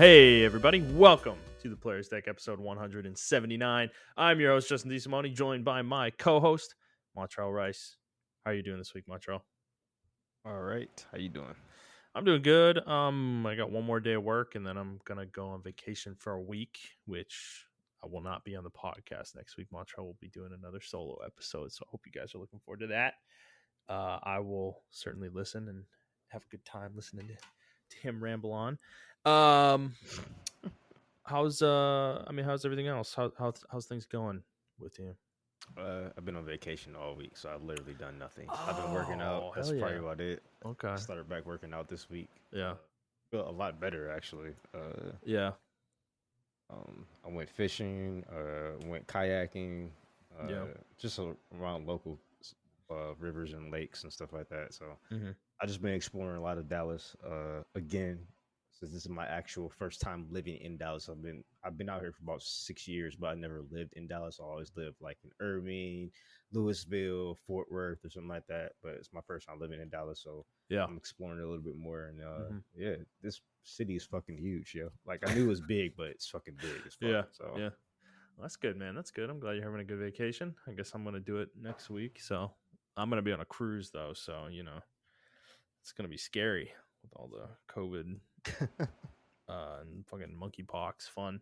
Hey, everybody. Welcome to the Players Deck episode 179. I'm your host, Justin DeSimone, joined by my co-host, Montrell Rice. How are you doing this week, Montrell? All right. How you doing? I'm doing good. I got one more day of work, and then I'm going to go on vacation for a week, which I will not be on the podcast next week. Montrell will be doing another solo episode, so I hope you guys are looking forward to that. I will certainly listen and have a good time listening to him ramble on. How's everything else? How's things going with you? I've been on vacation all week, so I've literally done nothing. I've been working out. Oh, That's hell probably yeah. about it. Okay. I started back working out this week. Yeah. Feel a lot better actually. Yeah. I went fishing. Went kayaking. Yeah. Just around local rivers and lakes and stuff like that. So Mhm. I just been exploring a lot of Dallas. Again, since this is my actual first time living in Dallas. I've been out here for about 6 years, but I never lived in Dallas. I always lived like in Irving, Louisville, Fort Worth, or something like that. But it's my first time living in Dallas, so Yeah. I'm exploring it a little bit more. And Mhm. yeah, this city is fucking huge, yo. Like I knew it was big, but it's fucking big as fuck. Yeah. So Yeah. Well, that's good, man. That's good. I'm glad you're having a good vacation. I guess I'm gonna do it next week. So I'm gonna be on a cruise though, so it's gonna be scary with all the COVID and fucking monkeypox fun.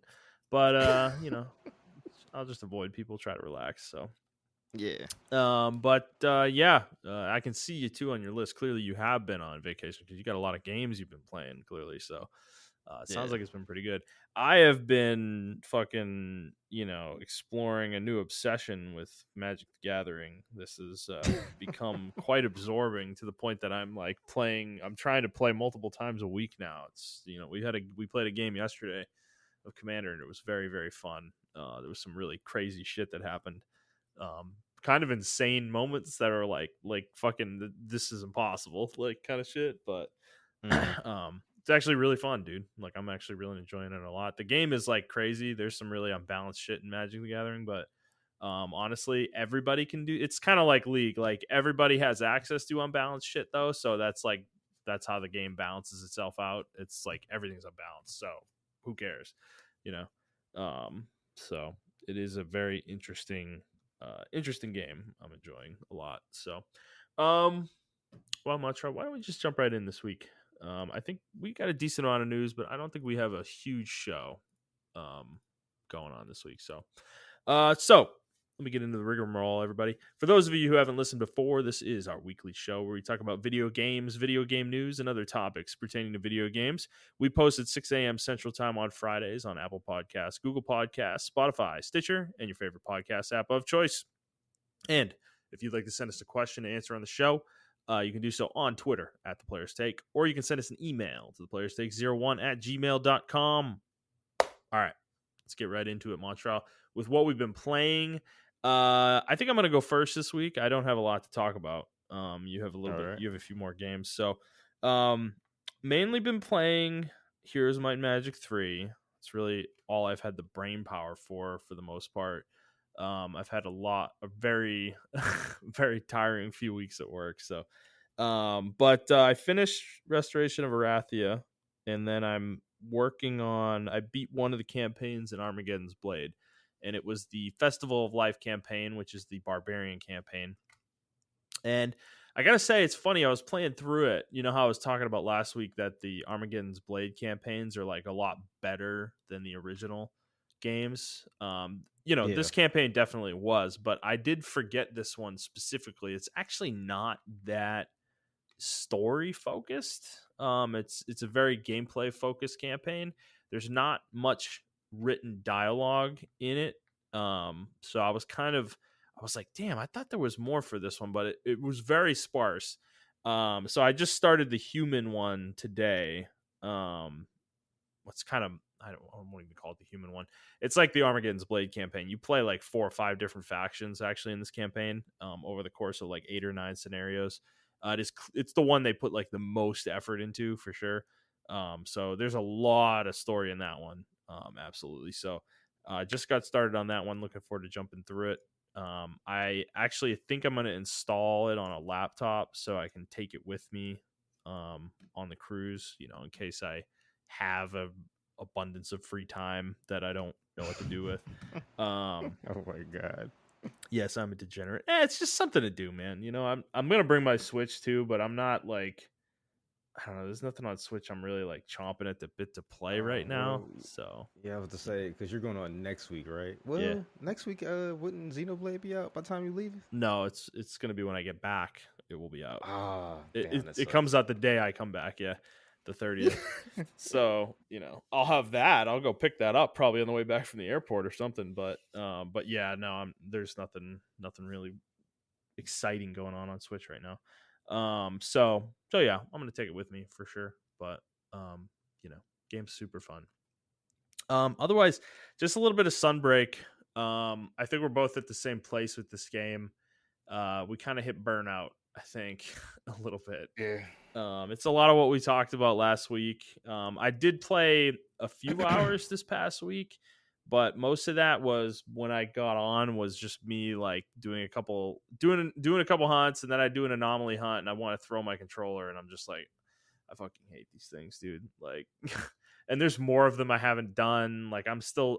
But I'll just avoid people, try to relax. So yeah, I can see you too on your list. Clearly, you have been on vacation because you got a lot of games you've been playing. Clearly, so it sounds yeah. like it's been pretty good. I have been fucking exploring a new obsession with Magic the Gathering. This has become quite absorbing to the point that I'm like playing. I'm trying to play multiple times a week now. It's we played a game yesterday of Commander and it was very, very fun. There was some really crazy shit that happened. Kind of insane moments that are like fucking this is impossible like kind of shit, but Mm. it's actually really fun, dude. Like I'm actually really enjoying it a lot. The game is like crazy. There's some really unbalanced shit in Magic the Gathering, but honestly, everybody can do. It's kind of like League. Like everybody has access to unbalanced shit though, so that's how the game balances itself out. It's like everything's unbalanced, so who cares, you know? So it is a very interesting game. I'm enjoying a lot. So, well, Matra, why don't we just jump right in this week? I think we got a decent amount of news, but I don't think we have a huge show going on this week. So let me get into the rigmarole, everybody. For those of you who haven't listened before, this is our weekly show where we talk about video games, video game news, and other topics pertaining to video games. We post at 6 a.m. Central Time on Fridays on Apple Podcasts, Google Podcasts, Spotify, Stitcher, and your favorite podcast app of choice. And if you'd like to send us a question to answer on the show, you can do so on Twitter at The Players Take, or you can send us an email to theplayerstake01@gmail.com. All right, let's get right into it, Montreal. With what we've been playing, I think I'm going to go first this week. I don't have a lot to talk about. You have a little All bit. right. You have a few more games. So, mainly been playing Heroes of Might and Magic 3. It's really all I've had the brain power for the most part. I've had a very, very tiring few weeks at work. So, but I finished Restoration of Arathia, and then I beat one of the campaigns in Armageddon's Blade, and it was the Festival of Life campaign, which is the Barbarian campaign. And I gotta say, it's funny. I was playing through it. You know how I was talking about last week that the Armageddon's Blade campaigns are like a lot better than the original games. Yeah. This campaign definitely was, but I did forget this one specifically. It's actually not that story focused. It's a very gameplay focused campaign. There's not much written dialogue in it. So I was like, damn, I thought there was more for this one, but it was very sparse. So I just started the human one today. What's kind of I won't even call it the human one. It's like the Armageddon's Blade campaign. You play like 4 or 5 different factions actually in this campaign over the course of like 8 or 9 scenarios. It's the one they put like the most effort into for sure. So there's a lot of story in that one. Absolutely. So I just got started on that one. Looking forward to jumping through it. I actually think I'm going to install it on a laptop so I can take it with me on the cruise, in case I have abundance of free time that I don't know what to do with. Um, Oh my god. yes, I'm a degenerate. It's just something to do, man. I'm gonna bring my Switch too, but I'm not like I don't know. There's nothing on Switch I'm really like chomping at the bit to play right now. Well, So yeah, I was to say because you're going on next week, right? yeah, Well, next week, wouldn't Xenoblade be out by the time you leave? no, it's gonna be when I get back. It will be out. Ah, It damn, it, that it comes sucks. out the day I come back. Yeah, the 30th. So I'll have that. I'll go pick that up probably on the way back from the airport or something. But yeah, no, there's nothing really exciting going on Switch right now. So yeah, I'm gonna take it with me for sure. But um, you know, game's super fun. Otherwise, just a little bit of Sunbreak. I think we're both at the same place with this game. We kind of hit burnout, I think, a little bit. Yeah. It's a lot of what we talked about last week. I did play a few hours this past week, but most of that was when I got on was just me like doing a couple hunts, and then I do an anomaly hunt, and I want to throw my controller, and I'm just like, I fucking hate these things, dude. Like, and there's more of them I haven't done. Like, I'm still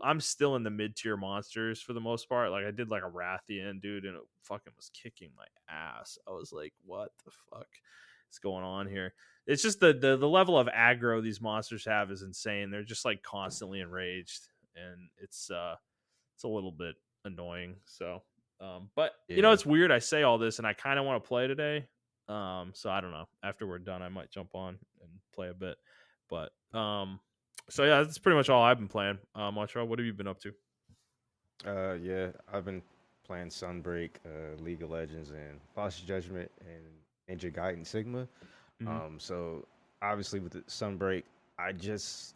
in the mid tier monsters for the most part. Like, I did like a Rathian, dude, and it fucking was kicking my ass. I was like, what the fuck is going on here? It's just the level of aggro these monsters have is insane. They're just like constantly enraged, and it's a little bit annoying. So, but Yeah. it's weird. I say all this, and I kind of want to play today. So I don't know. After we're done, I might jump on and play a bit. But so yeah, that's pretty much all I've been playing. Montrell, what have you been up to? Yeah, I've been playing Sunbreak, League of Legends, and Lost Judgment, and Ninja Gaiden Sigma. Mm-hmm. So obviously with the Sunbreak, I just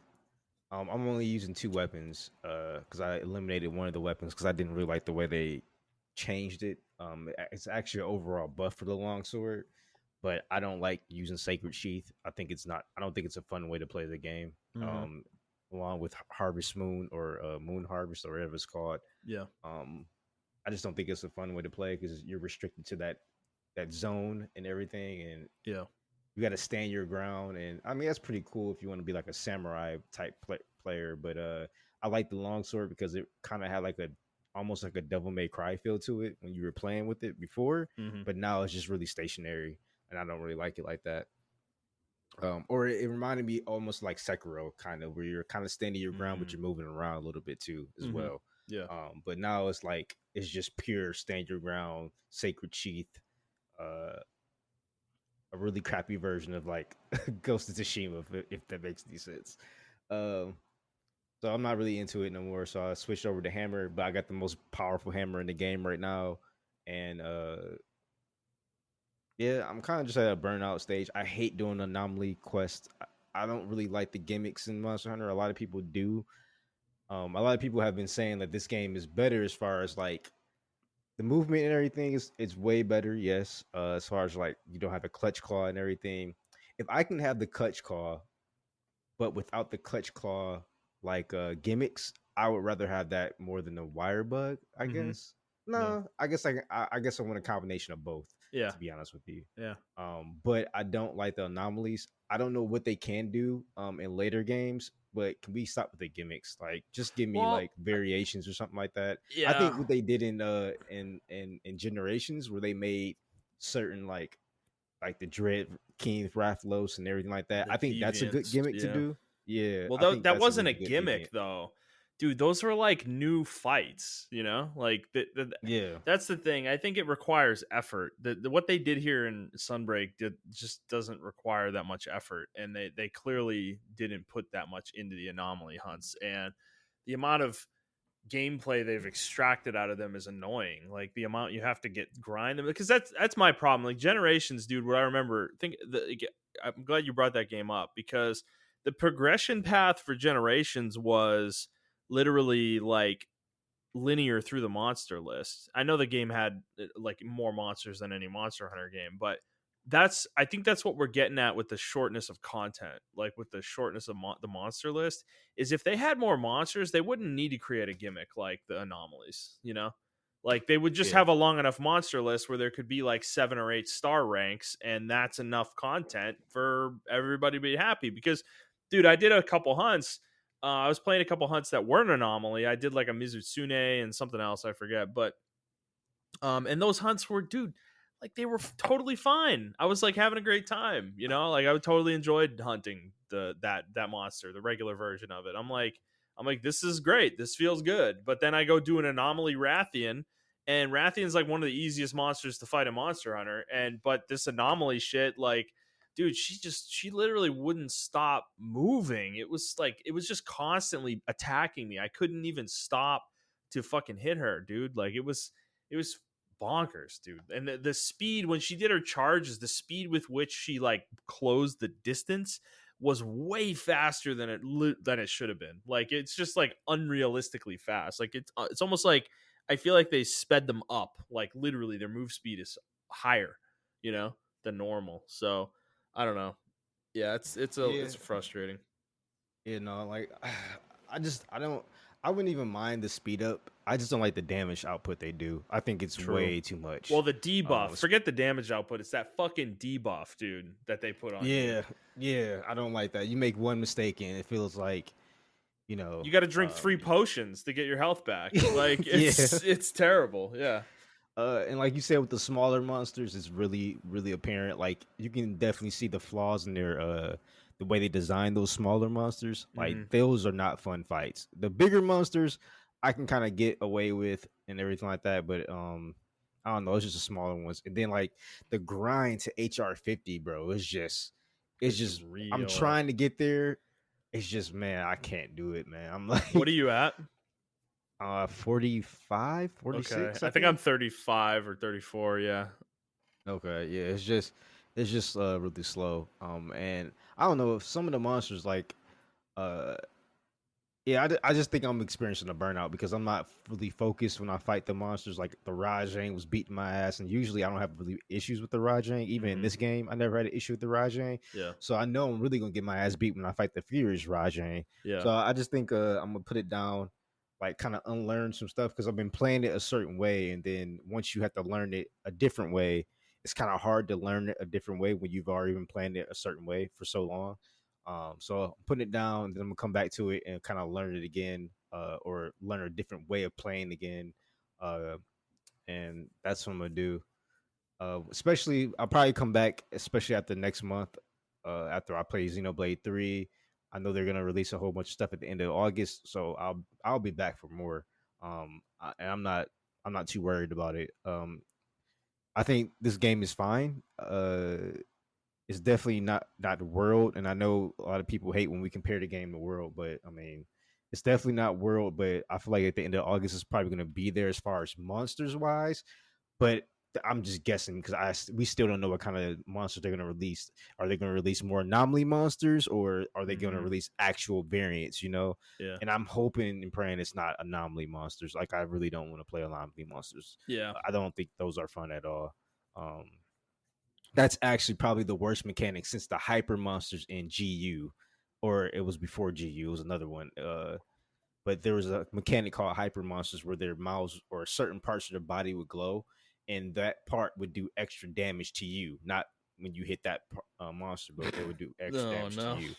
I'm only using two weapons because I eliminated one of the weapons because I didn't really like the way they changed it. It's actually an overall buff for the longsword, but I don't like using Sacred Sheath. I think it's not. I don't think it's a fun way to play the game. Mm-hmm. Um, Along with Harvest Moon or Moon Harvest or whatever it's called. Yeah. Um, I just don't think it's a fun way to play because you're restricted to that zone and everything, and Yeah. you got to stand your ground. And I mean, that's pretty cool if you want to be like a samurai type player. But I like the longsword because it kind of had like a almost like a Devil May Cry feel to it when you were playing with it before. Mm-hmm. But now it's just really stationary, and I don't really like it like that. Or it reminded me almost like Sekiro, kind of where you're kind of standing your ground, but you're moving around a little bit too as Mm-hmm. well. Yeah. But now it's like it's just pure stand your ground, Sacred Sheath, uh, a really crappy version of like Ghost of Tsushima, if that makes any sense. Um, so I'm not really into it no more. So I switched over to Hammer, but I got the most powerful hammer in the game right now, and yeah, I'm kind of just at a burnout stage. I hate doing anomaly quests. I don't really like the gimmicks in Monster Hunter. A lot of people do. A lot of people have been saying that this game is better as far as like the movement and everything is it's way better. Yes, as far as like you don't have a clutch claw and everything. If I can have the clutch claw, but without the clutch claw like gimmicks, I would rather have that more than the wire bug. I Mm-hmm. guess. Yeah. No, I guess I want a combination of both. Yeah. To be honest with you, Yeah. but I don't like the anomalies. I don't know what they can do in later games, but can we stop with the gimmicks? Like, just give me Well, like variations or something like that. I yeah. think what they did in Generations, where they made certain like the Dread King Rathlos and everything like that. The I think that's a good deviants. gimmick to Yeah. do. Yeah, Well, I think that that's a wasn't a really good gimmick deviant. though, dude. Those were like new fights, like Yeah, that's the thing. I think it requires effort. What they did here in Sunbreak just doesn't require that much effort, and they clearly didn't put that much into the anomaly hunts, and the amount of gameplay they've extracted out of them is annoying. Like the amount you have to grind them, because that's my problem. Like Generations, dude. What I remember, I'm glad you brought that game up because the progression path for Generations was literally like linear through the monster list. I know the game had like more monsters than any Monster Hunter game, but I think that's what we're getting at with the shortness of content, like with the shortness of the monster list. Is if they had more monsters, they wouldn't need to create a gimmick like the anomalies. Like they would just yeah, have a long enough monster list where there could be like 7 or 8 star ranks, and that's enough content for everybody to be happy. Because, dude, I did a couple hunts. I was playing a couple hunts that weren't anomaly. I did like a Mizutsune and something else I forget, but and those hunts were, dude, like they were totally fine. I was like having a great time, you know, like I totally enjoyed hunting that monster, the regular version of it. I'm like, this is great. This feels good. But then I go do an anomaly Rathian, and Rathian's like one of the easiest monsters to fight in Monster Hunter. And but this anomaly shit, like, dude, she literally wouldn't stop moving. It was just constantly attacking me. I couldn't even stop to fucking hit her, dude. Like it was bonkers, dude. And the speed when she did her charges, the speed with which she like closed the distance was way faster than it should have been. Like it's just like unrealistically fast. Like it's almost like I feel like they sped them up. Like literally their move speed is higher, you know, than normal. So I don't know. Yeah, Yeah, it's frustrating. you know, like I don't I wouldn't even mind the speed up. I just don't like the damage output they do. I think it's True. way too Well, much. the debuff. Um, Forget the damage output. It's that fucking debuff, dude, that they put on you. yeah, yeah, I don't like that. You make one mistake and it feels like, you know, You got to drink 3 potions to get your health back. Like yeah. it's terrible. Yeah. And like you said, with the smaller monsters, it's really, really apparent. Like you can definitely see the flaws in their the way they design those smaller monsters. Like Hmm. those are not fun fights. The bigger monsters, I can kind of get away with and everything like that. But I don't know, it's just the smaller ones. And then like the grind to HR 50, bro, it's It's just I'm real. trying to get there. It's just man, I can't do it, man. I'm What are like you at? 45, Okay. 46, I I think I'm think. 35 or 34. Yeah. Okay, yeah, it's just really slow. And I don't know if some of the monsters like uh yeah, I just think I'm experiencing a burnout because I'm not fully focused when I fight the monsters. Like the Rajang was beating my ass, and usually I don't have really issues with the Rajang. Even in Hmm. this game, I never had an issue with the Rajang. Yeah. So I know I'm really gonna get my ass beat when I fight the Furious Rajang. Yeah. So I just think I'm gonna put it down, like kind of unlearn some stuff because I've been playing it a certain way, and then once you have to learn it a different way, it's kind of hard to learn it a different way when you've already been playing it a certain way for so long. So I'm putting it down, then I'm gonna come back to it and kind of learn it again, or learn a different way of playing again. Uh, and that's what I'm gonna do. Especially, I'll probably come back, especially after next month, after I play Xenoblade 3. I know they're gonna release a whole bunch of stuff at the end of August, so I'll be back for more. And I'm not too worried about it. I think this game is fine. It's definitely not World, and I know a lot of people hate when we compare the game to World, but I mean, it's definitely not World. But I feel like at the end of August, it's probably going to be there as far as monsters wise. But I'm just guessing because we still don't know what kind of monsters they're going to release. Are they going to release more anomaly monsters, or are they going to Hmm. release actual variants? You know, Yeah. and I'm hoping and praying it's not anomaly monsters. Like I really don't want to play anomaly monsters. Yeah. I don't think those are fun at all. Um, that's actually probably the worst mechanic since the hyper monsters in GU, or it was before GU. It was another one. But there was a mechanic called hyper monsters where their mouths or certain parts of their body would glow, and that part would do extra damage to you. Not when you hit that monster, but it would do extra Oh damage to no. you.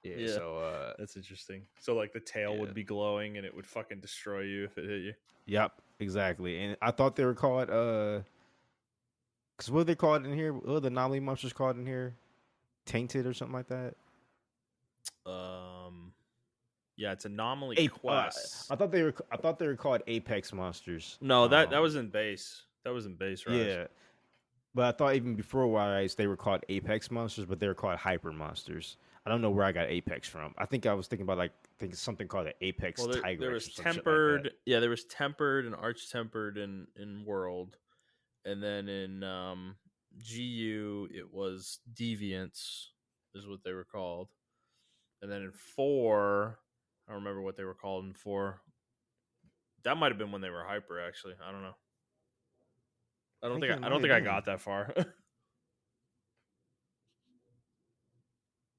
Yeah. Yeah. So That's interesting. So like the tail yeah. would be glowing and it would fucking destroy you if it hit you. Yep. Exactly. And I thought they were called because what are they called in here? What are the anomaly monsters called in here? Tainted or something like that. Um yeah, it's anomaly Ape. quests. I thought they were called Apex monsters. No, that was in base. That was in base rise. Yeah, but I thought even before Rise they were called Apex monsters, but they were called Hyper monsters. I don't know where I got Apex from. I think I was thinking about like thinking something called an Apex Well, there Tigrex was or some shit like that. tempered. Yeah, there was tempered and arch tempered in world, and then in GU it was deviants is what they were called, and then in four, I don't remember what they were called in four. That might have been when they were hyper. Actually, I don't know. I think it I might don't have think I been. got that far.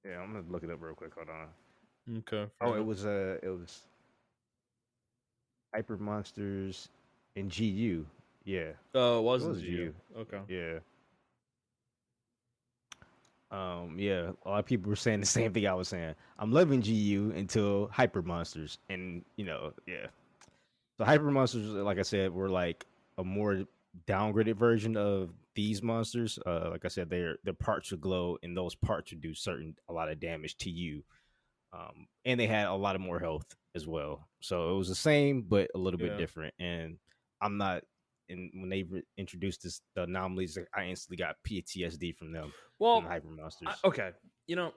Yeah, I'm gonna look it up real quick. Hold on. Okay, fair Oh, enough. it was Hyper monsters in GU. Yeah, Oh, it it was in was GU. GU. Okay. Yeah. Yeah, a lot of people were saying the same thing I was saying. I'm loving GU until Hyper Monsters, and yeah. So Hyper Monsters, like I said, were like a more downgraded version of these monsters. Like I said, their parts would glow, and those parts would do a lot of damage to you. And they had a lot of more health as well. So it was the same, but a little bit Yeah. different. And I'm not. And when they introduced the anomalies, I instantly got PTSD from the Well, Hyper Monsters. okay. You know,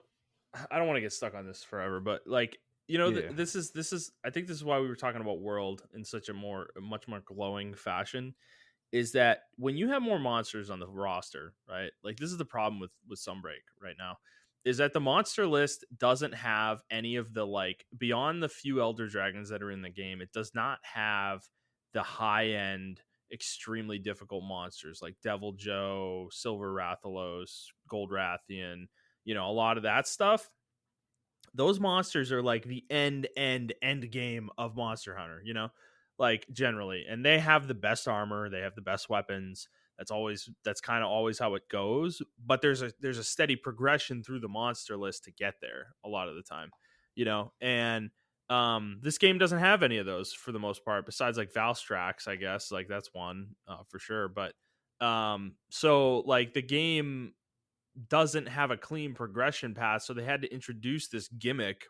I don't want to get stuck on this forever, but like, Yeah, this is I think this is why we were talking about World in such a much more glowing fashion, is that when you have more monsters on the roster, right? Like this is the problem with Sunbreak right now, is that the monster list doesn't have any of the, like, beyond the few Elder Dragons that are in the game, it does not have the high end extremely difficult monsters like Devil Joe, Silver Rathalos, Gold Rathian, a lot of that stuff. Those monsters are like the end game of Monster Hunter, like generally. And they have the best armor, they have the best weapons. That's kind of always how it goes. But there's a steady progression through the monster list to get there a lot of the time, and this game doesn't have any of those for the most part, besides like Valstrax, I guess. Like that's one for sure. But so like the game doesn't have a clean progression path, so they had to introduce this gimmick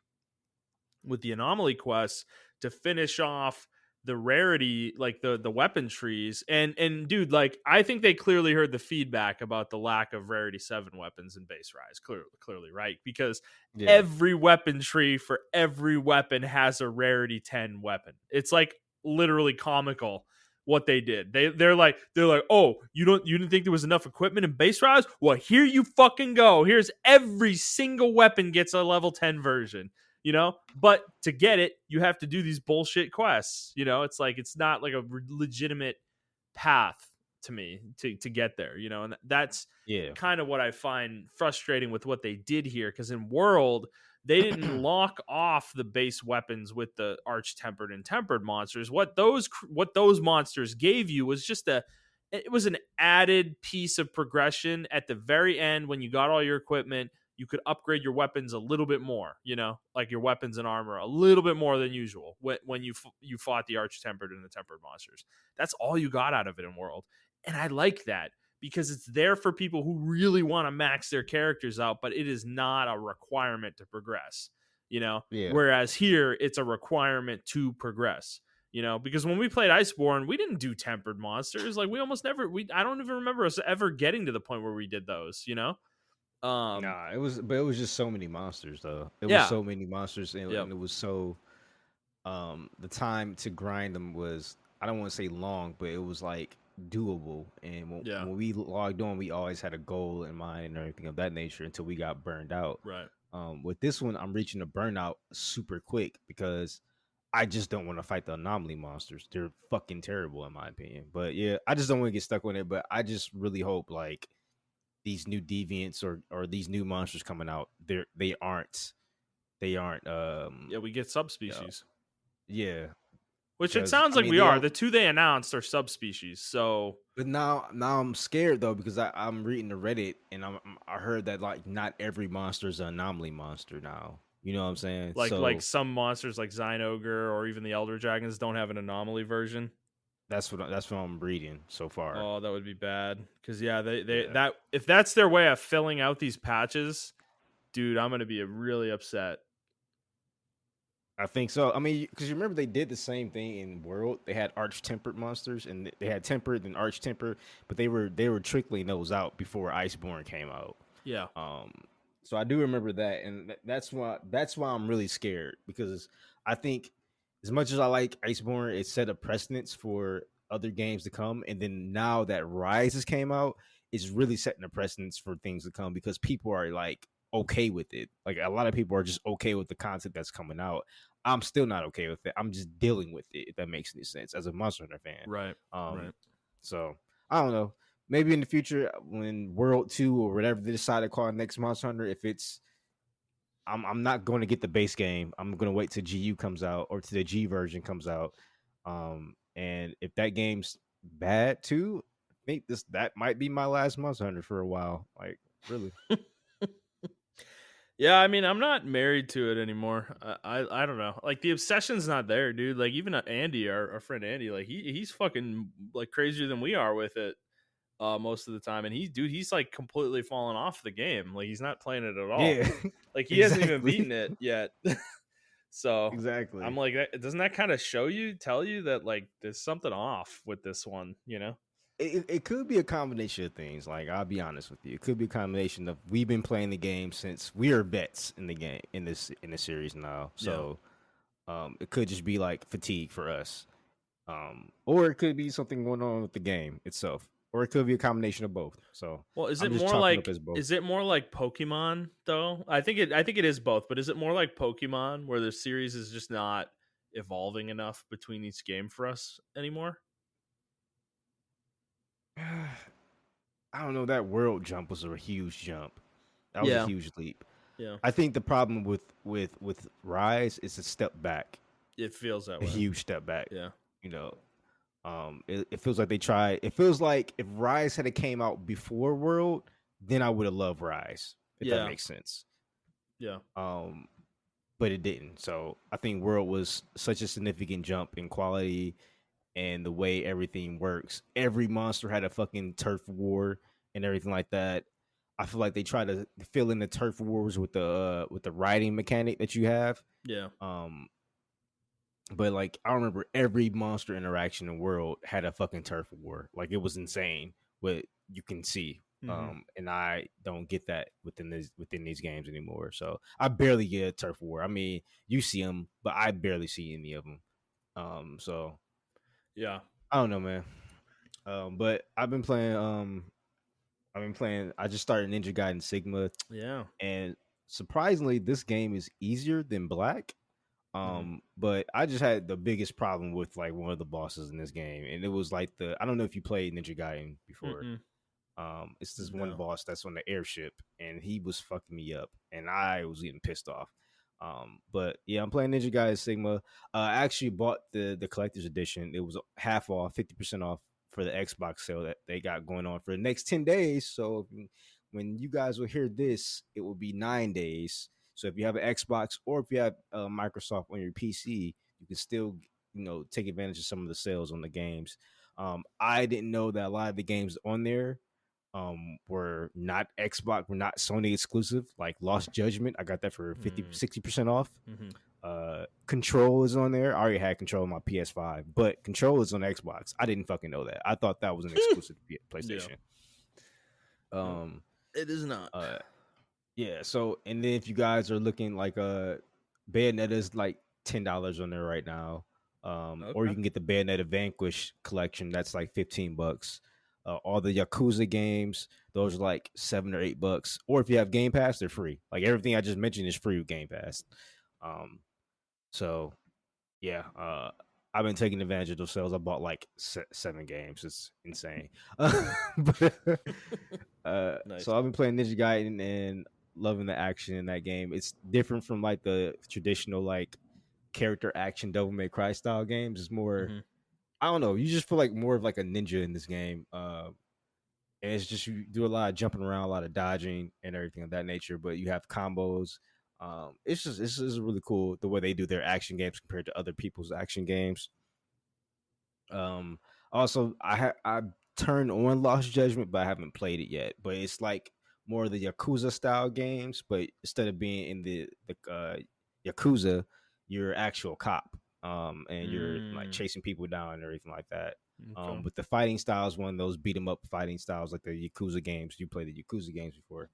with the anomaly quests to finish off the rarity, like the weapon trees. And dude, like I think they clearly heard the feedback about the lack of rarity 7 weapons in base rise, clearly, right? Because yeah, every weapon tree for every weapon has a rarity 10 weapon. It's like literally comical what they did. They're like, oh, you didn't think there was enough equipment in base rise? Well, here you fucking go. Here's every single weapon gets a level 10 version. But to get it, you have to do these bullshit quests. It's like it's not like a legitimate path to me to get there. And that's yeah, kind of what I find frustrating with what they did here, because in World they didn't lock off the base weapons with the arch tempered and tempered monsters. What those monsters gave you was just it was an added piece of progression at the very end. When you got all your equipment, you could upgrade your weapons a little bit more, like your weapons and armor a little bit more than usual when you fought the arch tempered and the tempered monsters. That's all you got out of it in World. And I like that, because it's there for people who really want to max their characters out, but it is not a requirement to progress, yeah. whereas here it's a requirement to progress. Because when we played Iceborne, we didn't do tempered monsters. Like we almost never, I don't even remember us ever getting to the point where we did those. Um, Nah, but it was just so many monsters though. It was yeah, so many monsters, yep, and it was so the time to grind them was, I don't want to say long, but it was like doable. And yeah, when we logged on, we always had a goal in mind and everything of that nature until we got burned out. right. With this one, I'm reaching a burnout super quick because I just don't want to fight the anomaly monsters. They're fucking terrible in my opinion. But yeah, I just don't want to get stuck on it. But I just really hope like these new deviants or these new monsters coming out, they aren't Yeah, we get you know, subspecies, yeah, which it because sounds I like mean we they are. all. The two they announced are subspecies. So But now I'm scared though because I'm reading the Reddit and I heard that like not every monster is an anomaly monster now. You know what I'm saying? like So some monsters like Zinogre or even the Elder Dragons don't have an anomaly version. that's what I'm reading so far. Oh, that would be bad. Because yeah, they Yeah. that if that's their way of filling out these patches, dude, I'm gonna be really upset. I think so. I mean, because you remember they did the same thing in World. They had arch tempered monsters, and they had tempered and arch tempered, but they were trickling those out before Iceborne came out. Yeah, Um, so I do remember that, and that's why I'm really scared because I think as much as I like Iceborne, it set a precedence for other games to come, and then now that Rises came out, it's really setting a precedence for things to come because people are like okay with it. Like a lot of people are just okay with the content that's coming out. I'm still not okay with it. I'm just dealing with it. If that makes any sense, as a Monster Hunter fan. right, Um, right. so I don't know, maybe in the future when World 2 or whatever they decide to call next Monster Hunter, if it's I'm not going to get the base game. I'm going to wait till GU comes out or till the G version comes out. And if that game's bad too, I think that might be my last Monster Hunter for a while. Like really. Yeah, I mean, I'm not married to it anymore. I don't know. Like the obsession's not there, dude. Like even Andy, our friend Andy, like he's fucking like crazier than we are with it most of the time. And he's like completely fallen off the game. Like he's not playing it at all. Yeah, Like he hasn't even exactly, beaten it yet. So I'm exactly. like, doesn't that kind of tell you that like there's something off with this one? You know? It could be a combination of things. Like I'll be honest with you, it could be a combination of we've been playing the game since we are vets in the game in the series now. Yeah. So it could just be like fatigue for us, or it could be something going on with the game itself, or it could be a combination of both. So Well, I'm just chalking up as both. is it more like Pokemon though? I think it is both, but is it more like Pokemon where the series is just not evolving enough between each game for us anymore? I don't know. That world jump was a huge jump. That was a Yeah. huge leap. Yeah. I think the problem with Rise is a step back, It feels that a way. huge step back. Yeah. You know, it feels like they tried. It feels like if Rise had came out before World, then I would have loved Rise. If that Yeah. makes sense. Yeah. Um, but it didn't. So I think World was such a significant jump in quality and the way everything works. Every monster had a fucking turf war and everything like that. I feel like they try to fill in the turf wars with the riding mechanic that you have. Yeah. Um, but like I remember every monster interaction in the world had a fucking turf war. Like it was insane what you can see. Hmm. And I don't get that within these games anymore. So I barely get a turf war. I mean, you see them, but I barely see any of them. So Yeah. I don't know, man. But I've been playing. I just started Ninja Gaiden Sigma, Yeah. and surprisingly, this game is easier than Black. Hmm. But I just had the biggest problem with like one of the bosses in this game, and it was like the I don't know if you played Ninja Gaiden before. Mm-mm. It's this one No. boss that's on the airship, and he was fucking me up, and I was getting pissed off. But yeah, I'm playing Ninja Gaiden Sigma. I actually bought the collector's edition. It was half off, 50% off for the Xbox sale that they got going on for the next 10 days. So when you guys will hear this, it will be 9 days. So if you have an Xbox or if you have Microsoft on your PC, you can still take advantage of some of the sales on the games. I didn't know that a lot of the games on there were not Xbox, were not Sony exclusive, like Lost Judgment. I got that for 50 Mm. 60% off. Mm-hmm. Control is on there. I already had Control on my PS5, but Control is on Xbox. I didn't fucking know that. I thought that was an exclusive to Yeah. PlayStation. No, Um it is not. uh yeah, so and then if you guys are looking like Bayonetta's like $10 on there right now. Or you Okay. can get the Bayonetta Vanquish collection. That's like $15. All the Yakuza games, those are like $7 or $8. Or if you have Game Pass, they're free. Like everything I just mentioned is free with Game Pass. Um, so yeah, I've been taking advantage of those sales. I bought like 7 games. It's insane. But, Nice. so I've been playing Ninja Gaiden and loving the action in that game. It's different from like the traditional like character action Devil May Cry style games. It's more, Hmm. I don't know. You just feel like more of like a ninja in this game. And it's just you do a lot of jumping around, a lot of dodging, and everything of that nature. But you have combos. It's just really cool the way they do their action games compared to other people's action games. Also, I turned on Lost Judgment, but I haven't played it yet. But it's like more of the Yakuza style games, but instead of being in the Yakuza, you're actual cop. And you're like Mm. chasing people down and everything like that. Okay. But the fighting styles, one of those beat 'em up fighting styles, like the Yakuza games. You played the Yakuza games before.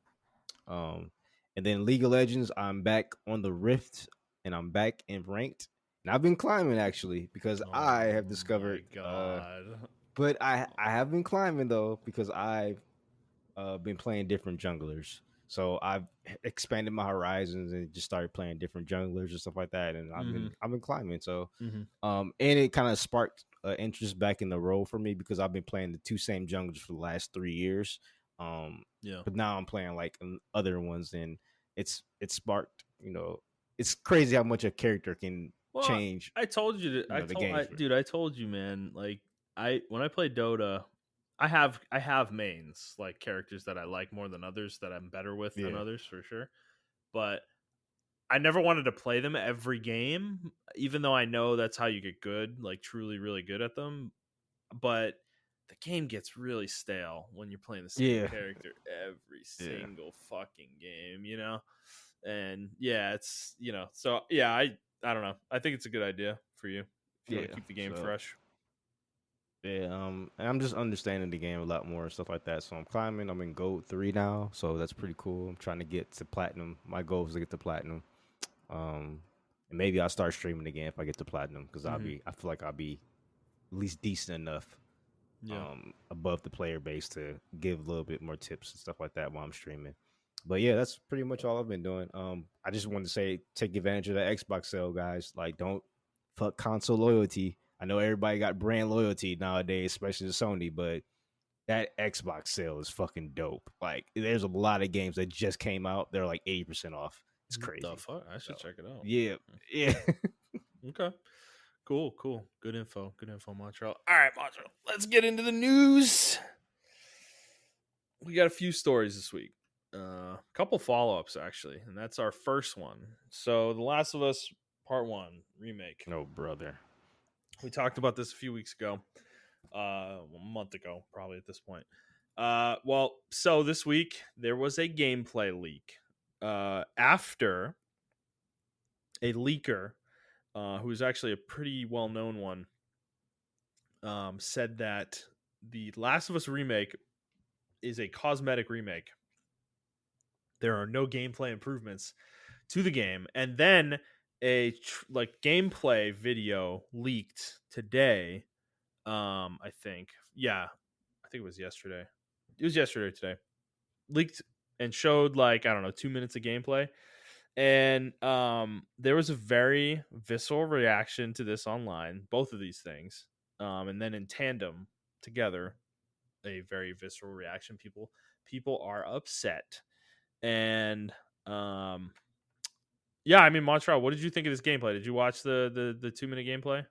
Um, and then League of Legends, I'm back on the Rift, and I'm back in ranked. And I've been climbing actually because I Oh have my discovered. god. But I have been climbing though because I've been playing different junglers. So I've expanded my horizons and just started playing different junglers and stuff like that. And Mm-hmm. I've been climbing. So Mm-hmm. and it kind of sparked interest back in the role for me because I've been playing the two same junglers for the last 3 years. Um, Yeah. but now I'm playing like other ones, and it's sparked. It's crazy how much a character can Well, change. I told you to. The games. Dude, I told you, man. Like, when I play Dota, I have mains like characters that I like more than others that I'm better with than Yeah. others for sure. but I never wanted to play them every game, even though I know that's how you get good, like truly really good at them. But the game gets really stale when you're playing the same Yeah, character every yeah, single fucking game, you know? And yeah, it's, so yeah, I don't know. I think it's a good idea for you if you want to yeah. keep the game So fresh. yeah, and I'm just understanding the game a lot more and stuff like that. So I'm climbing. I'm in Gold 3 now, so that's pretty cool. I'm trying to get to platinum. My goal is to get to platinum. And maybe I'll start streaming again if I get to platinum because Hmm. I feel like I'll be at least decent enough Yeah. above the player base to give a little bit more tips and stuff like that while I'm streaming. But yeah, that's pretty much all I've been doing. I just wanted to say, take advantage of the Xbox sale, guys. Like, don't fuck console loyalty. I know everybody got brand loyalty nowadays, especially to Sony, but that Xbox sale is fucking dope. Like, there's a lot of games that just came out. They're like 80% off. It's The crazy. fuck? I So should check it out. yeah, yeah. Okay. Cool, cool. Good info. Good info, Montreal. All right, Montreal. Let's get into the news. We got a few stories this week. A couple follow-ups actually, and that's our first one. So, The Last of Us Part 1 remake. No, brother. We talked about this a few weeks ago. A month ago, probably at this point. Well, so this week there was a gameplay leak. After a leaker, who's actually a pretty well-known one, said that the Last of Us remake is a cosmetic remake. There are no gameplay improvements to the game, and then a gameplay video leaked today. I think, yeah, I think it was yesterday. It was yesterday today. Leaked and showed like I don't know 2 minutes of gameplay, and there was a very visceral reaction to this online. Both of these things, and then in tandem together, a very visceral reaction. People are upset, and yeah, I mean, Montreal, what did you think of this gameplay? Did you watch the 2 minute gameplay?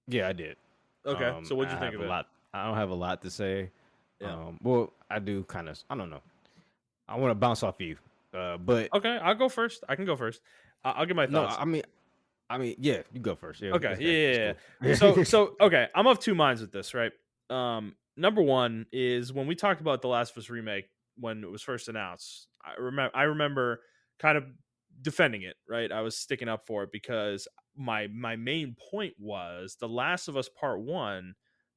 Yeah, I did. Okay, so what did you I think have of a it? lot. I don't have a lot to say. Yeah. Well, I do kind of. I don't know. I want to bounce off you, but Okay, I'll go first. I can go first. I'll give my no. thoughts. Yeah, you go first. Yeah, Okay, okay, yeah, that's yeah, yeah. cool. So okay, I'm of two minds with this, right? Number one is when we talked about the Last of Us remake when it was first announced. I remember kind of defending it, right? I was sticking up for it because my main point was the Last of Us Part One,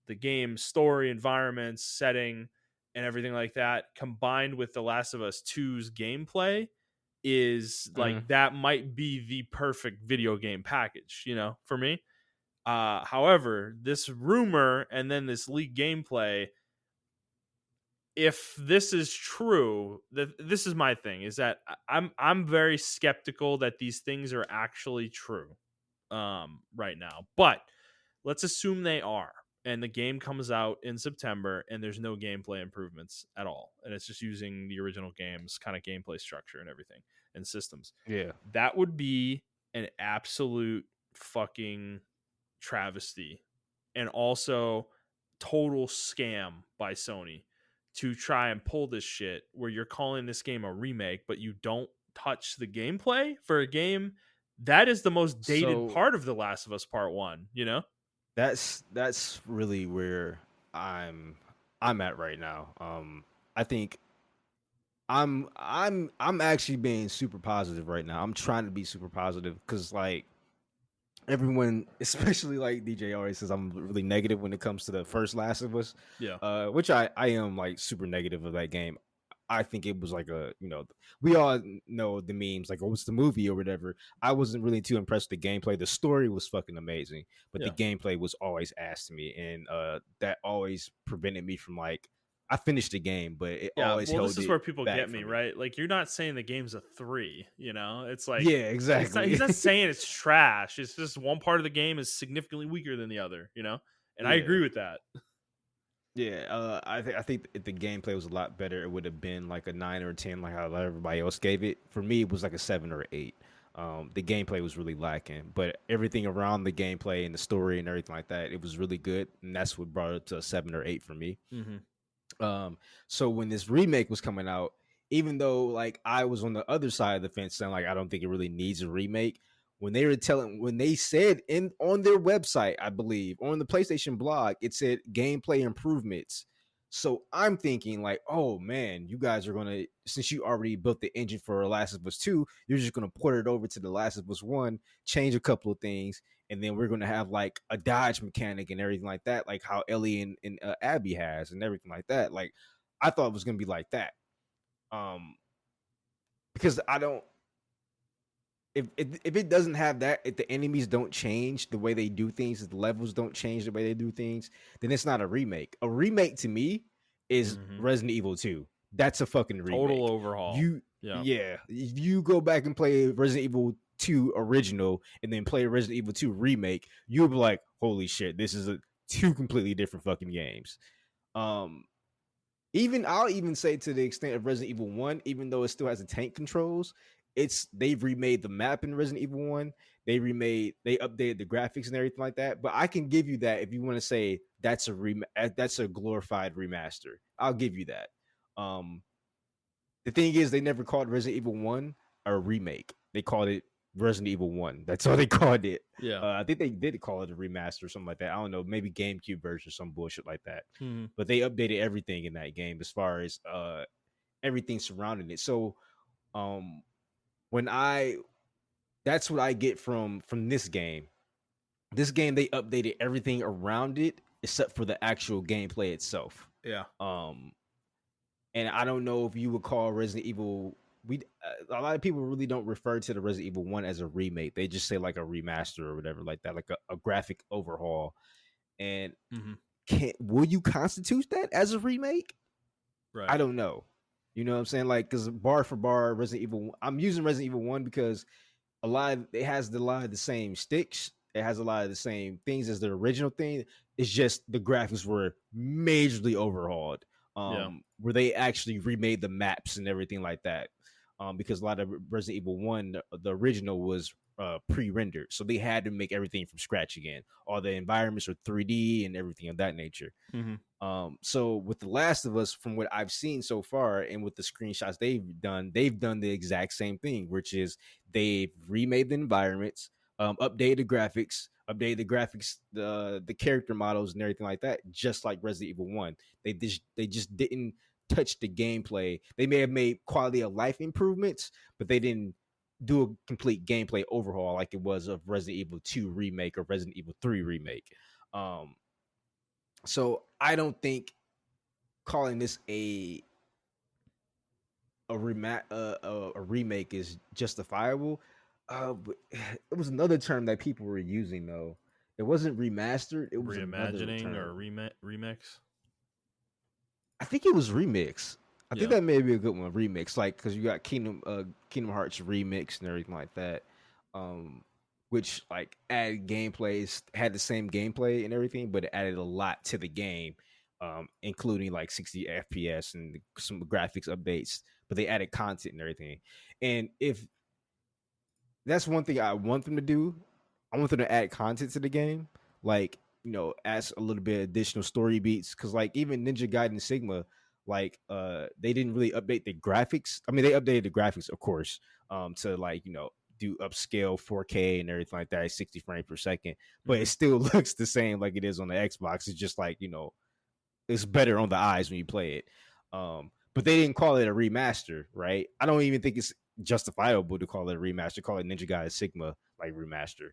the game story, environments, setting, and everything like that, combined with the Last of Us 2's gameplay is Mhm. like that might be the perfect video game package, for me. However, this rumor and then this leaked gameplay, if this is true, this is my thing is that I'm very skeptical that these things are actually true right now. But let's assume they are. And the game comes out in September and there's no gameplay improvements at all. And it's just using the original game's kind of gameplay structure and everything and systems. Yeah. That would be an absolute fucking travesty and also total scam by Sony to try and pull this shit where you're calling this game a remake, but you don't touch the gameplay for a game that is the most dated So part of The Last of Us Part 1, that's really where I'm at right now. I think I'm actually being super positive right now. I'm trying to be super positive because like everyone, especially like DJ always says I'm really negative when it comes to the first Last of Us, Yeah. which I am like super negative of that game. I think it was like we all know the memes, like, oh, it's the movie or whatever. I wasn't really too impressed with the gameplay. The story was fucking amazing, but the Yeah. gameplay was always ass to me. And that always prevented me from like, I finished the game, but it Yeah, always well, this held is it where people back get for me, me. right? Like, you're not saying the game's a 3, It's like Yeah, he's exactly. not saying it's trash. It's just one part of the game is significantly weaker than the other? And I Yeah. agree with that. Yeah, I think if the gameplay was a lot better, it would have been like a 9 or 10, like how everybody else gave it. For me, it was like a 7 or 8. The gameplay was really lacking, but everything around the gameplay and the story and everything like that, it was really good, and that's what brought it to a 7 or 8 for me. Mhm. Um, so when this remake was coming out, even though like I was on the other side of the fence saying like I don't think it really needs a remake. When they said in on their website, I believe on the PlayStation blog, it said gameplay improvements. So I'm thinking like, oh man, you guys are gonna, since you already built the engine for Last of Us 2, you're just gonna port it over to the Last of Us 1, change a couple of things, and then we're gonna have like a dodge mechanic and everything like that, like how Ellie and Abby has and everything like that. Like I thought it was gonna be like that. Um, because I don't, if it doesn't have that, if the enemies don't change the way they do things, if the levels don't change the way they do things, then it's not a remake. A remake to me is Mm-hmm. Resident Evil 2. That's a fucking Total remake. overhaul. You Yeah. Yeah, if you go back and play Resident Evil 2 original and then play Resident Evil 2 remake, you'll be like, holy shit, this is two completely different fucking games. Um, even I'll even say to the extent of Resident Evil 1, even though it still has the tank controls, they've remade the map in Resident Evil 1. They updated the graphics and everything like that. But I can give you that if you want to say that's a glorified remaster. I'll give you that. Um the thing is they never called Resident Evil 1 a remake. They called it Resident Evil 1. That's all they called it. Yeah. I think they did call it a remaster or something like that. I don't know, maybe GameCube version or some bullshit like that. Mm-hmm. But they updated everything in that game as far as everything surrounding it. So um when I that's what I get from this game. This game they updated everything around it except for the actual gameplay itself. Yeah. And I don't know if you would call Resident Evil, we a lot of people really don't refer to the Resident Evil 1 as a remake. They just say like a remaster or whatever like that, like a graphic overhaul. And Mm-hmm. will you constitute that as a remake? Right. I don't know. You know what I'm saying? Like, because bar for bar, Resident Evil, I'm using Resident Evil 1 because it has a lot of the same sticks. It has a lot of the same things as the original thing. It's just the graphics were majorly overhauled. Yeah. Where they actually remade the maps and everything like that. Because a lot of Resident Evil 1, the original was pre-rendered. So they had to make everything from scratch again. All the environments are 3D and everything of that nature. Mm-hmm. So with The Last of Us, from what I've seen so far, and with the screenshots they've done the exact same thing, which is they've remade the environments, updated the graphics, the character models and everything like that, just like Resident Evil 1. They just didn't touch the gameplay. They may have made quality of life improvements, but they didn't do a complete gameplay overhaul like it was of Resident Evil 2 remake or Resident Evil 3 remake. So I don't think calling this a remake is justifiable. But it was another term that people were using though. It wasn't remastered. It was another Reimagining or term. remix. I think it was remix. I think Yeah. that may be a good one. Remix, like because you got Kingdom Hearts remix and everything like that. Which like added gameplays, had the same gameplay and everything, but it added a lot to the game, including like 60 FPS and some graphics updates. But they added content and everything. And if that's one thing I want them to do, I want them to add content to the game, like add a little bit of additional story beats. Because like even Ninja Gaiden Sigma, like they didn't really update the graphics. I mean, they updated the graphics, of course, to like do upscale 4K and everything like that at 60 frames per second, but Mm-hmm. it still looks the same like it is on the Xbox. It's just like it's better on the eyes when you play it. But they didn't call it a remaster, right? I don't even think it's justifiable to call it a remaster. Call it Ninja Gaiden Sigma like remaster,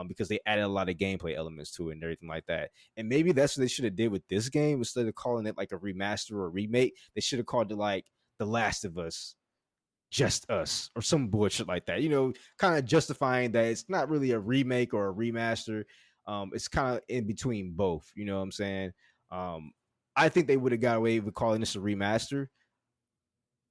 because they added a lot of gameplay elements to it and everything like that. And maybe that's what they should have did with this game instead of calling it like a remaster or a remake. They should have called it like The Last of Us, Just Us, or some bullshit like that. Kind of justifying that it's not really a remake or a remaster. It's kind of in between both. You know what I'm saying? I think they would have got away with calling this a remaster,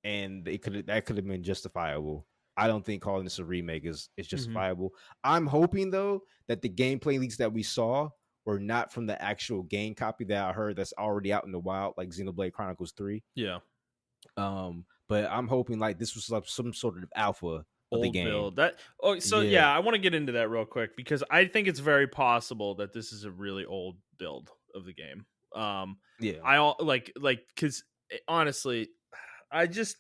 and that could have been justifiable. I don't think calling this a remake is Mm-hmm. justifiable. I'm hoping though that the gameplay leaks that we saw were not from the actual game copy that I heard that's already out in the wild, like Xenoblade Chronicles 3. Yeah. But I'm hoping like this was like some sort of alpha of the Old game. build. So Yeah, yeah, I want to get into that real quick because I think it's very possible that this is a really old build of the game. yeah, I all like because honestly, I just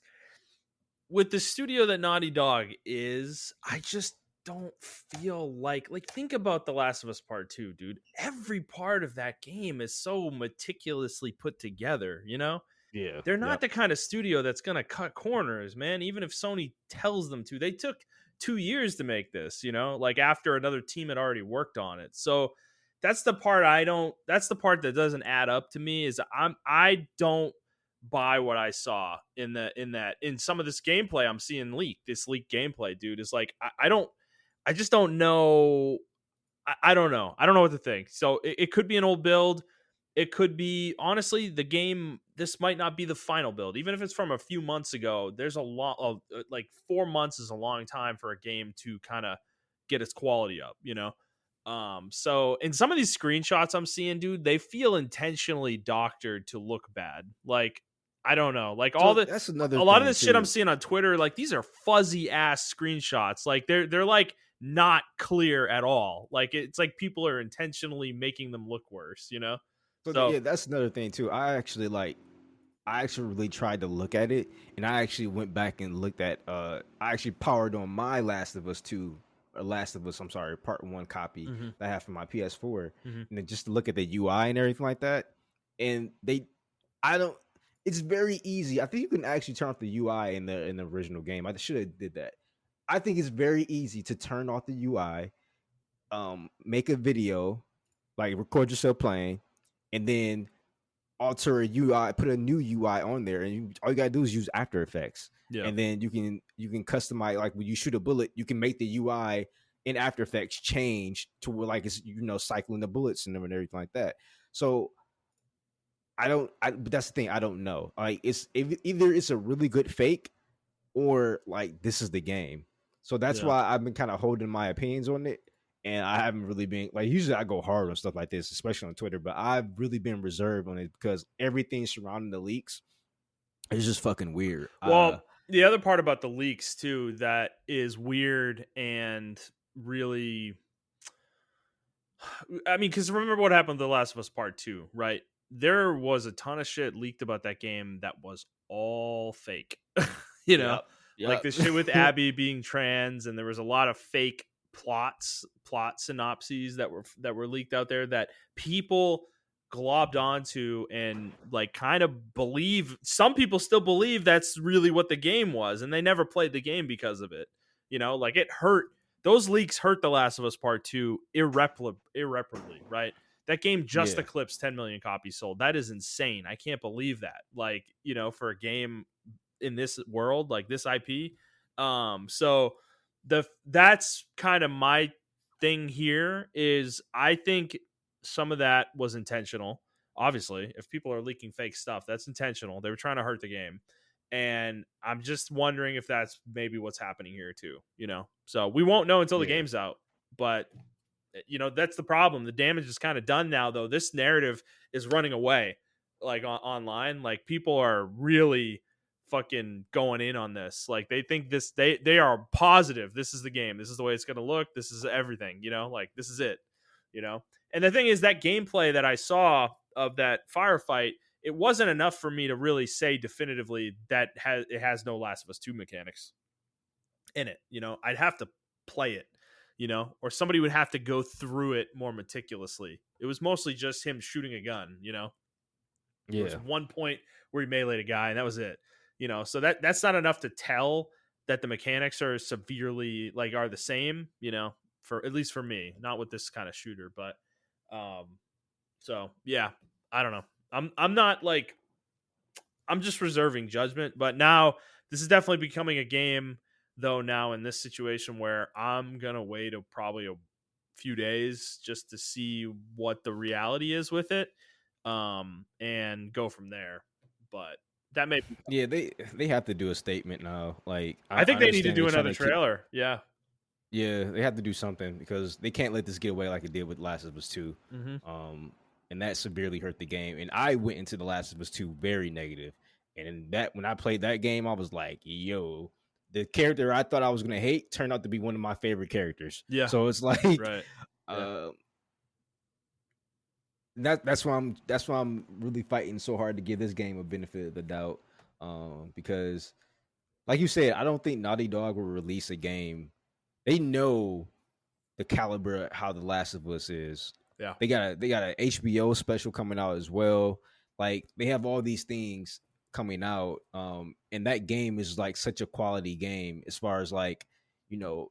with the studio that Naughty Dog is, I just don't feel like think about The Last of Us Part 2, dude. Every part of that game is so meticulously put together, you know? Yeah. They're not Yep. the kind of studio that's going to cut corners, man, even if Sony tells them to. They took 2 years to make this, you know, like after another team had already worked on it. So that's the part that doesn't add up to me is I don't buy what I saw in some of this gameplay I'm seeing leaked. This leaked gameplay, dude, is like I just don't know. I don't know. I don't know what to think. So it could be an old build. It could be honestly the game. This might not be the final build, even if it's from a few months ago. There's a lot of like 4 months is a long time for a game to kind of get its quality up, you know. So in some of these screenshots I'm seeing, dude, they feel intentionally doctored to look bad. Like I don't know, like So that's another a lot of thing this shit I'm too. seeing on Twitter, like these are fuzzy ass screenshots. Like they're like not clear at all. Like it's like people are intentionally making them look worse, you know? So So yeah, that's another thing too. I actually really tried to look at it, and I actually went back and looked at. I actually powered on my Last of Us 2, or Last of Us, I'm sorry, Part 1 copy hmm that I have for my PS4, hmm and then just to look at the UI and everything like that. And I don't. It's very easy. I think you can actually turn off the UI in the original game. I should have did that. I think it's very easy to turn off the UI, make a video, like record yourself playing, and then alter a UI, put a new UI on there, and all you gotta do is use After Effects, yeah. and then you can customize. Like when you shoot a bullet, you can make the UI in After Effects change to where like it's cycling the bullets and everything like that. So I don't. But that's the thing. I don't know. Like either it's a really good fake or like this is the game. So that's Yeah. why I've been kind of holding my opinions on it. And I haven't really been like usually I go hard on stuff like this, especially on Twitter, but I've really been reserved on it because everything surrounding the leaks is just fucking weird. Well, the other part about the leaks too that is weird and really I mean, because remember what happened to The Last of Us Part 2, right? There was a ton of shit leaked about that game that was all fake. you know, Yep. like Yep. the shit with Abby being trans, and there was a lot of fake plot synopses that were leaked out there that people globbed onto and like kind of believe some people still believe that's really what the game was, and they never played the game because of it. You know, like it hurt those leaks hurt The Last of Us Part 2 irreparably, right? That game just Yeah. eclipsed 10 million copies sold. That is insane. I can't believe that. Like, you know, for a game in this world, like this IP. So that's kind of my thing here is I think some of that was intentional. Obviously, if people are leaking fake stuff, that's intentional. They were trying to hurt the game. And I'm just wondering if that's maybe what's happening here too, you know? So we won't know until the Yeah. game's out. But you know, that's the problem. The damage is kind of done now though. This narrative is running away like online. Like people are really fucking going in on this. Like they think they are positive this is the game. This is the way it's going to look. This is everything, you know? Like this is it, you know? And the thing is that gameplay that I saw of that firefight, it wasn't enough for me to really say definitively that it has no Last of Us 2 mechanics in it. You know, I'd have to play it, you know, or somebody would have to go through it more meticulously. It was mostly just him shooting a gun, you know. There was Yeah. one point where he meleeed a guy, and that was it. You know, so that's not enough to tell that the mechanics are severely like are the same, you know, for at least for me, not with this kind of shooter, but so yeah, I don't know. I'm not like I'm just reserving judgment, but now this is definitely becoming a game though now in this situation where I'm going to wait probably a few days just to see what the reality is with it and go from there. But that may be Yeah, they have to do a statement now. Like I I think they need to understand they do trying another to keep. trailer. Yeah. Yeah, they have to do something because they can't let this get away like it did with Last of Us 2. Mhm. And that severely hurt the game. And I went into The Last of Us 2 very negative. And in that when I played that game, I was like, yo, the character I thought I was gonna hate turned out to be one of my favorite characters. Yeah. So it's like Right. Yeah. uh that's why I'm really fighting so hard to give this game a benefit of the doubt. Because like you said, I don't think Naughty Dog will release a game. They know the caliber of how The Last of Us is. Yeah. They got a HBO special coming out as well. Like they have all these things coming out. And that game is like such a quality game as far as like,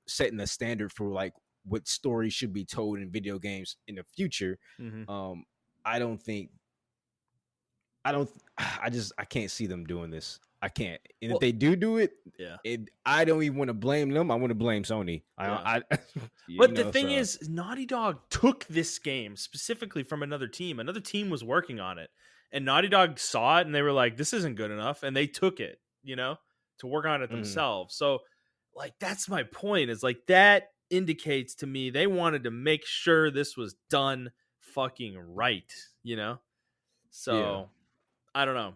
setting the standard for like what stories should be told in video games in the future. Mm-hmm. Um, I don't think I don't I can't see them doing this. I can't. And if Well, they do it, yeah. I don't even want to blame them. I want to blame Sony. Yeah. I But the thing so is, Naughty Dog took this game specifically from another team. Another team was working on it. And Naughty Dog saw it and they were like, this isn't good enough. And they took it, to work on it mhm. themselves. So, like, that's my point is like that indicates to me they wanted to make sure this was done fucking right, you know? Yeah. So I don't know.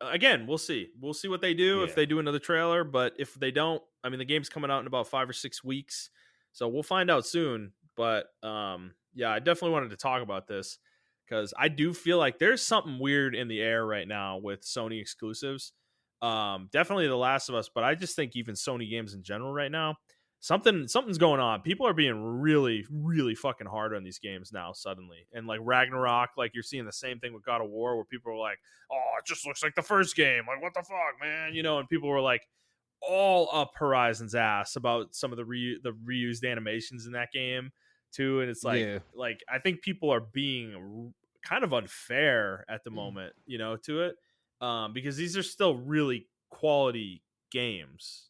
Again, we'll see. We'll see what they do if Yeah. they do another trailer. But if they don't, I mean, the game's coming out in about 5 or 6 weeks, so we'll find out soon. But yeah, I definitely wanted to talk about this because I do feel like there's something weird in the air right now with Sony exclusives. Definitely The Last of Us, but I just think even Sony games in general right now, something's going on. People are being really, really fucking hard on these games now suddenly. And like Ragnarok, like you're seeing the same thing with God of War where people are like, oh, it just looks like the first game. Like, what the fuck, man? And people were like all up Horizon's ass about some of the reused animations in that game too. And it's Yeah. like I think people are being kind of unfair at the moment, to it. Because these are still really quality games,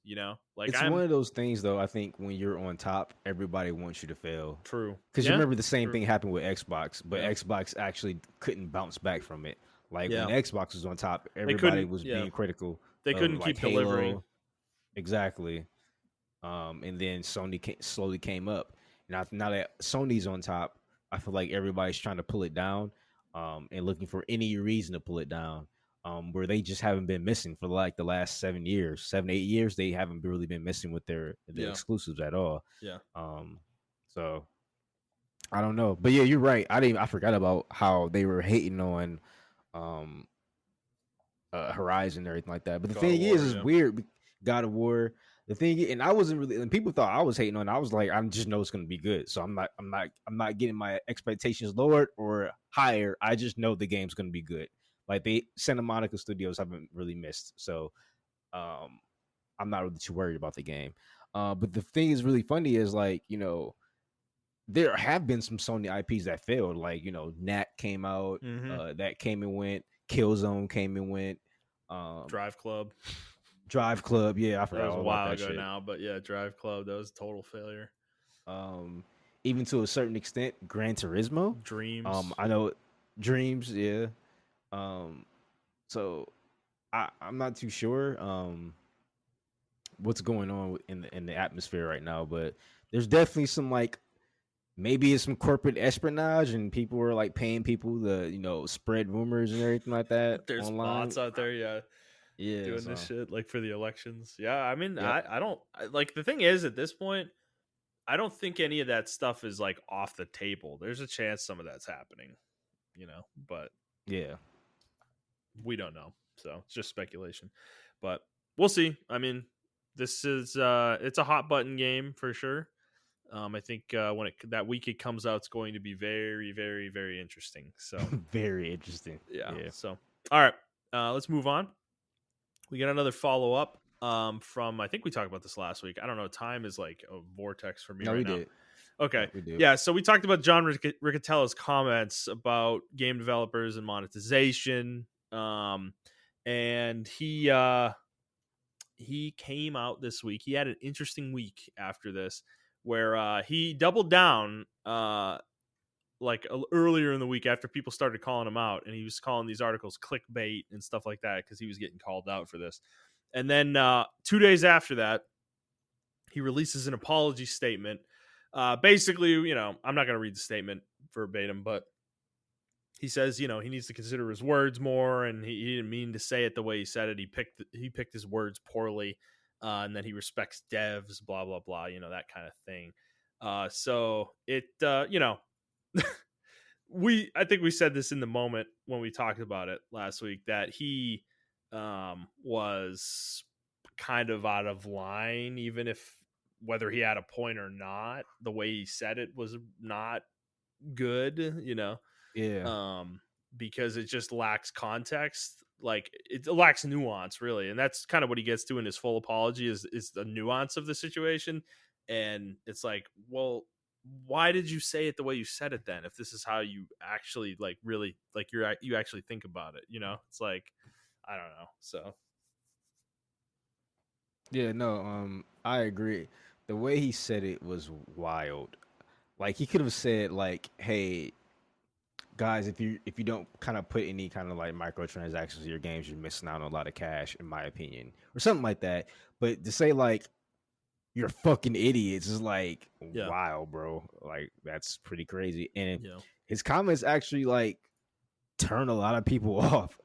like It's I'm one of those things though, I think when you're on top, everybody wants you to fail. true. Because you Yeah. remember the same True. thing happened with Xbox, but Yeah. Xbox actually couldn't bounce back from it. Like when Yeah. Xbox was on top, They everybody couldn't was yeah. being critical They of couldn't like keep delivering. Halo. Exactly. And then Sony slowly came up. Now that Sony's on top, I feel like everybody's trying to pull it down, and looking for any reason to pull it down. Where they just haven't been missing for like the last 7 years, 7, 8 years, they haven't really been missing with the Yeah. exclusives at all. Yeah. Um, so I don't know, but yeah, you're right. I forgot about how they were hating on um Horizon and everything like that. But the God of thing War, is yeah. weird. God of War. The thing, and I wasn't really, and people thought I was hating on it. I was like, I just know it's gonna be good, so I'm not getting my expectations lowered or higher. I just know the game's gonna be good. Like Santa Monica Studios haven't really missed, so um, I'm not really too worried about the game. But the thing is really funny is like there have been some Sony IPs that failed. Like Knack came out, Mm-hmm. that came and went. Killzone came and went. Drive Club. Drive Club, yeah, I That forgot was a all about while that ago shit. now, but yeah, Drive Club, that was a total failure. Um, Even to a certain extent, Gran Turismo. Dreams. I know Dreams, yeah. Um, so I'm not too sure what's going on in the atmosphere right now, but there's definitely some like maybe it's some corporate espionage and people are like paying people to spread rumors and everything like that There's online. bots out there, yeah, Yeah, doing this so shit like for the elections. Yeah, I mean, yep. I don't like the thing is at this point, I don't think any of that stuff is like off the table. There's a chance some of that's happening, but Yeah. we don't know. So it's just speculation. But we'll see. I mean, this is it's a hot button game for sure. I think when that week it comes out, it's going to be very, very, very interesting. So Very interesting. yeah. Yeah. So all right, let's move on. We got another follow up from I think we talked about this last week. I don't know. Time is like a vortex for me No, we right now. did. Okay. Yeah, we did. Yeah. So we talked about John Riccitello's comments about game developers and monetization. And he came out this week. He had an interesting week after this where he doubled down earlier in the week after people started calling him out, and he was calling these articles clickbait and stuff like that because he was getting called out for this. And then 2 days after that, he releases an apology statement. Basically, I'm not going to read the statement verbatim, but he says, he needs to consider his words more, and he didn't mean to say it the way he said it. He picked his words poorly, and then he respects devs, blah blah blah, that kind of thing. So it, I think we said this in the moment when we talked about it last week that he was kind of out of line, even if whether he had a point or not. The way he said it was not good, Yeah. um, because it just lacks context. Like it lacks nuance, really, and that's kind of what he gets to in his full apology is the nuance of the situation. And it's like, well, why did you say it the way you said it then? If this is how you actually like really like you actually think about it, it's like I don't know. So Yeah, no, I agree. The way he said it was wild. Like he could have said like, "Hey, guys, if you don't kind of put any kind of like microtransactions in your games, you're missing out on a lot of cash, in my opinion," or something like that. But to say like you're fucking idiots is like yeah, wow, bro. Like that's pretty crazy. And yeah, his comments actually like turn a lot of people off.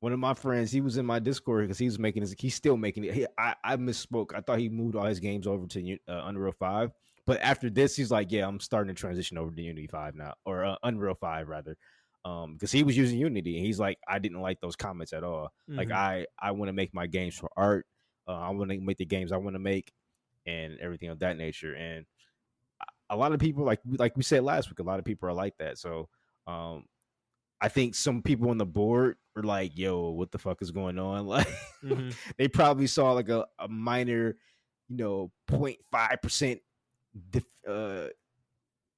One of my friends, he was in my Discord because he was making his. He's still making it. I misspoke. I thought he moved all his games over to Unreal 5, but after this, he's like, "Yeah, I'm starting to transition over to Unity 5 now, or Unreal 5 rather." Because he was using Unity, and he's like, "I didn't like those comments at all. Like, hmm I want to make my games for art. I want to make the games I want to make, and everything of that nature." And a lot of people, like we said last week, a lot of people are like that. So, um, I think some people on the board were like, "Yo, what the fuck is going on?" Like, hmm they probably saw like a minor, 0.5%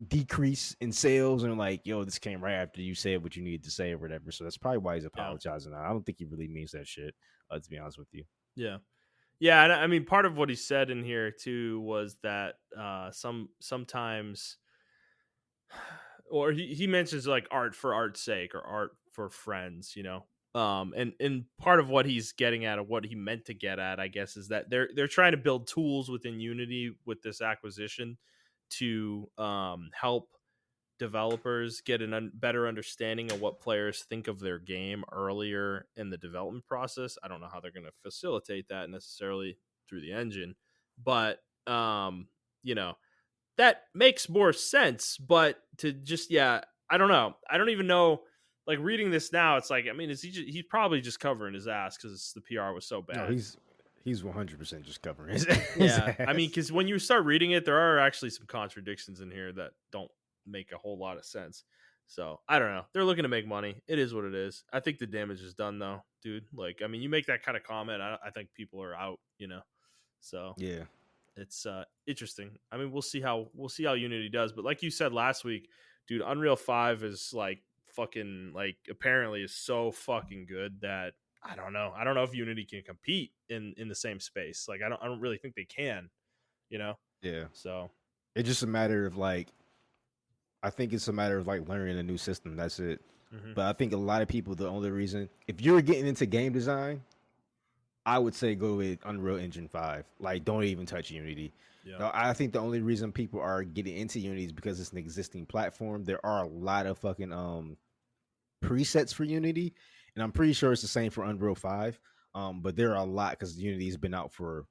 decrease in sales, and like, "Yo, this came right after you said what you needed to say or whatever." So that's probably why he's yeah, apologizing. I don't think he really means that shit. To be honest with you. yeah. Yeah, and I mean, part of what he said in here too was that sometimes, or he mentions like art for art's sake or art for friends, and part of what he's getting at, or what he meant to get at, I guess, is that they're trying to build tools within Unity with this acquisition to help developers get a better understanding of what players think of their game earlier in the development process. I don't know how they're going to facilitate that necessarily through the engine, but you know, that makes more sense. But to just I don't know. I don't even know. Like reading this now, it's like, I mean, he's probably just covering his ass because the PR was so No, bad. he's 100% just covering his Yeah, I mean, ass. because when you start reading it, there are actually some contradictions in here that don't make a whole lot of sense. So I don't know. They're looking to make money. It is what it is. I think the damage is done though, dude. Like, I mean, you make that kind of comment, I think people are out. So Yeah, it's interesting. I mean, we'll see how Unity does. But like you said last week, dude, Unreal 5 is like fucking like apparently is so fucking good that I don't know. I don't know if Unity can compete in the same space. Like I don't really think they can, you know. yeah. So, It's just a matter of like I think it's a matter of like learning a new system. That's it. mhm. But I think a lot of people, the only reason, if you're getting into game design, I would say go with Unreal Engine 5. Like, don't even touch Unity. Yeah. No, I think the only reason people are getting into Unity is because it's an existing platform. There are a lot of fucking presets for Unity, and I'm pretty sure it's the same for Unreal 5. But there are a lot because Unity's been out for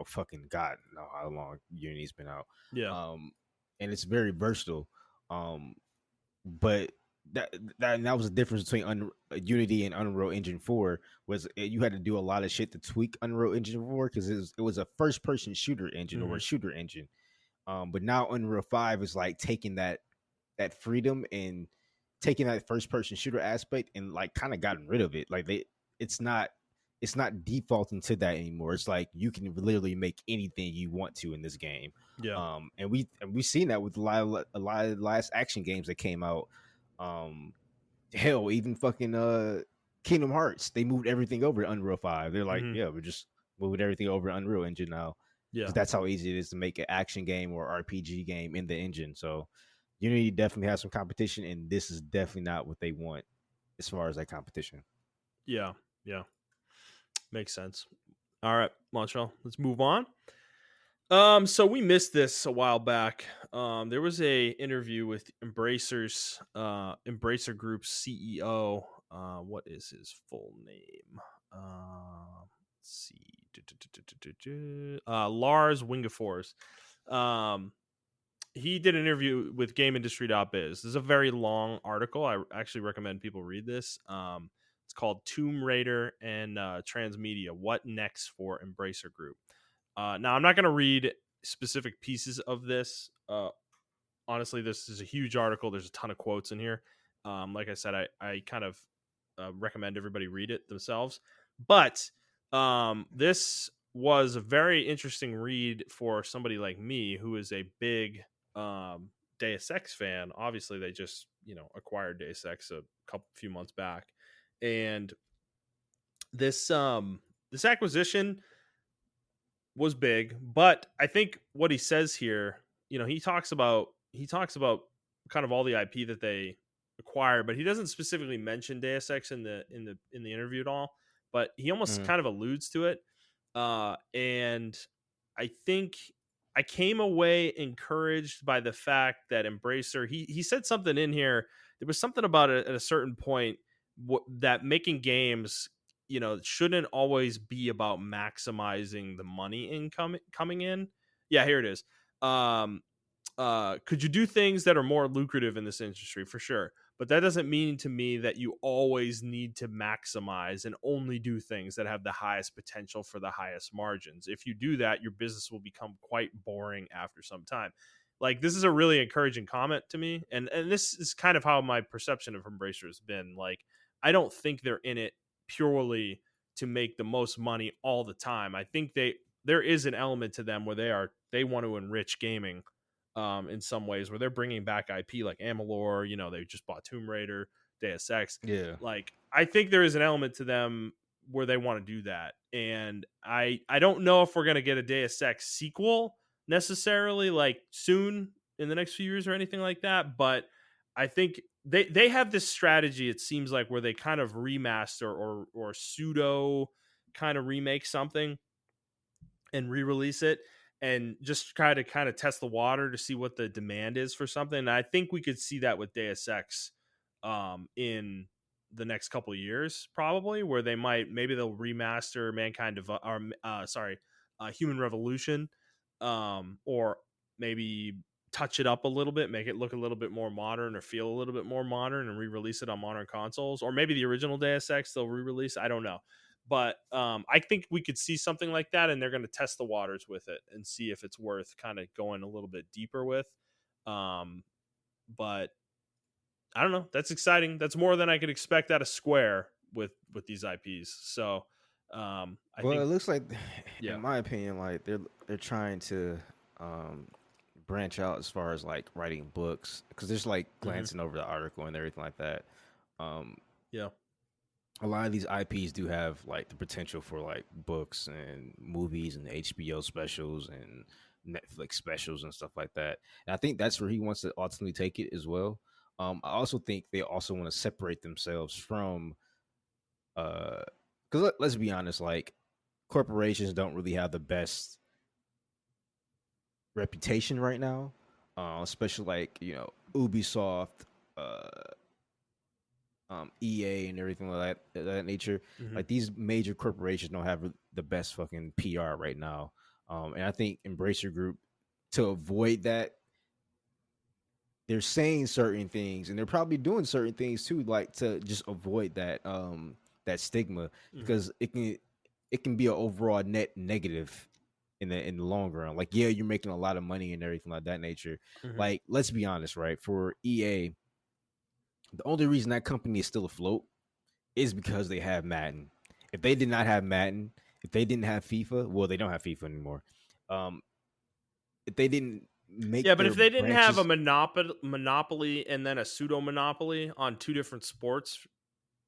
fucking God know how long Unity's been out. Yeah. Um, and it's very versatile. Um, but that was the difference between Unity and Unreal Engine 4 was you had to do a lot of shit to tweak Unreal Engine 4 because it was a first person shooter engine or a Mhm. shooter engine. But now Unreal 5 is like taking that freedom and taking that first person shooter aspect and like kind of gotten rid of it. Like it's not it's not defaulting to that anymore. It's like you can literally make anything you want to in this game. Yeah. And we've seen that with a lot of the last action games that came out. Um, hell, even fucking Kingdom Hearts, they moved everything over to Unreal 5. They're like, Mhm. yeah, we're just moving everything over to Unreal Engine now because Yeah. that's how easy it is to make an action game or RPG game in the engine. So Unity definitely has some competition, and this is definitely not what they want as far as that competition. Yeah. Yeah. Makes sense. All right, Montreal. Let's move on. So we missed this a while back. There was a interview with Embracer Group's CEO. What is his full name? Let's see. Lars Wingefors. Um, he did an interview with GameIndustry.biz. This is a very long article. I actually recommend people read this. It's called Tomb Raider and Transmedia. What next for Embracer Group? Now, I'm not going to read specific pieces of this. Honestly, this is a huge article. There's a ton of quotes in here. Like I said, I kind of recommend everybody read it themselves. But this was a very interesting read for somebody like me who is a big Deus Ex fan. Obviously, they just acquired Deus Ex a few months back, and this acquisition was big, but I think what he says here, he talks about kind of all the IP that they acquire, but he doesn't specifically mention Deus Ex in the interview at all. But he almost Mm. kind of alludes to it, and I think I came away encouraged by the fact that Embracer. He said something in here. There was something about it at a certain point that making games shouldn't always be about maximizing the money income coming in. Yeah, here it is. Could you do things that are more lucrative in this industry? For sure, but that doesn't mean to me that you always need to maximize and only do things that have the highest potential for the highest margins. If you do that, your business will become quite boring after some time. Like, this is a really encouraging comment to me, and this is kind of how my perception of Embracer has been. Like, I don't think they're in it purely to make the most money all the time. I think there is an element to them where they want to enrich gaming in some ways, where they're bringing back IP like Amalur. They just bought Tomb Raider, Deus Ex. Yeah. Like, I think there is an element to them where they want to do that, and I don't know if we're gonna get a Deus Ex sequel necessarily, like, soon in the next few years or anything like that, but I think they have this strategy, it seems like, where they kind of remaster or pseudo kind of remake something and re-release it and just try to kind of test the water to see what the demand is for something. And I think we could see that with Deus Ex in the next couple of years, probably, where maybe they'll remaster Human Revolution, or maybe touch it up a little bit, make it look a little bit more modern or feel a little bit more modern, and re-release it on modern consoles, or maybe the original Deus Ex they'll re-release. I don't know, but I think we could see something like that, and they're going to test the waters with it and see if it's worth kind of going a little bit deeper with. But I don't know. That's exciting. That's more than I could expect out of Square with these IPs. So I Well, think, it looks like, yeah. in my opinion, like they're trying to um, branch out as far as like writing books, because there's like Hmm. glancing over the article and everything like that. Um, Yeah. a lot of these IPs do have like the potential for like books and movies and HBO specials and Netflix specials and stuff like that. And I think that's where he wants to ultimately take it as well. I also think they also want to separate themselves from, because let's be honest, like corporations don't really have the best reputation right now, especially like Ubisoft, uh, EA, and everything like that nature. Hmm. Like these major corporations don't have the best fucking PR right now, and I think Embracer Group, to avoid that, they're saying certain things and they're probably doing certain things too, like to just avoid that stigma, Hmm. because it can be an overall net negative in the long run. Like, yeah, you're making a lot of money and everything like that nature. Hmm. Like, let's be honest, right? For EA, the only reason that company is still afloat is because they have Madden. If they did not have Madden, if they didn't have FIFA, well, they don't have FIFA anymore. Um, if they didn't Yeah, make but their if they didn't have a branches, monopoly and then a pseudo monopoly on two different sports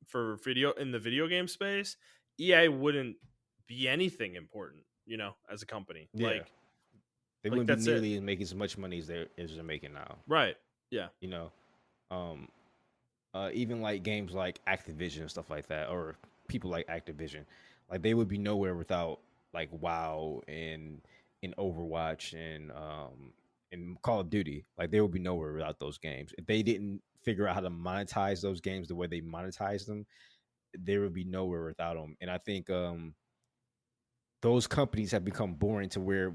for video in the video game space, EA wouldn't be anything important, as a company. yeah, they Like wouldn't be that's it. nearly as making as much money as they're making now. Right. Yeah. You know, um, even like games like Activision and stuff like that, or people like Activision, like they would be nowhere without like WoW and Overwatch and Call of Duty. Like they would be nowhere without those games. If they didn't figure out how to monetize those games the way they monetize them, there would be nowhere without them. And I think those companies have become boring to where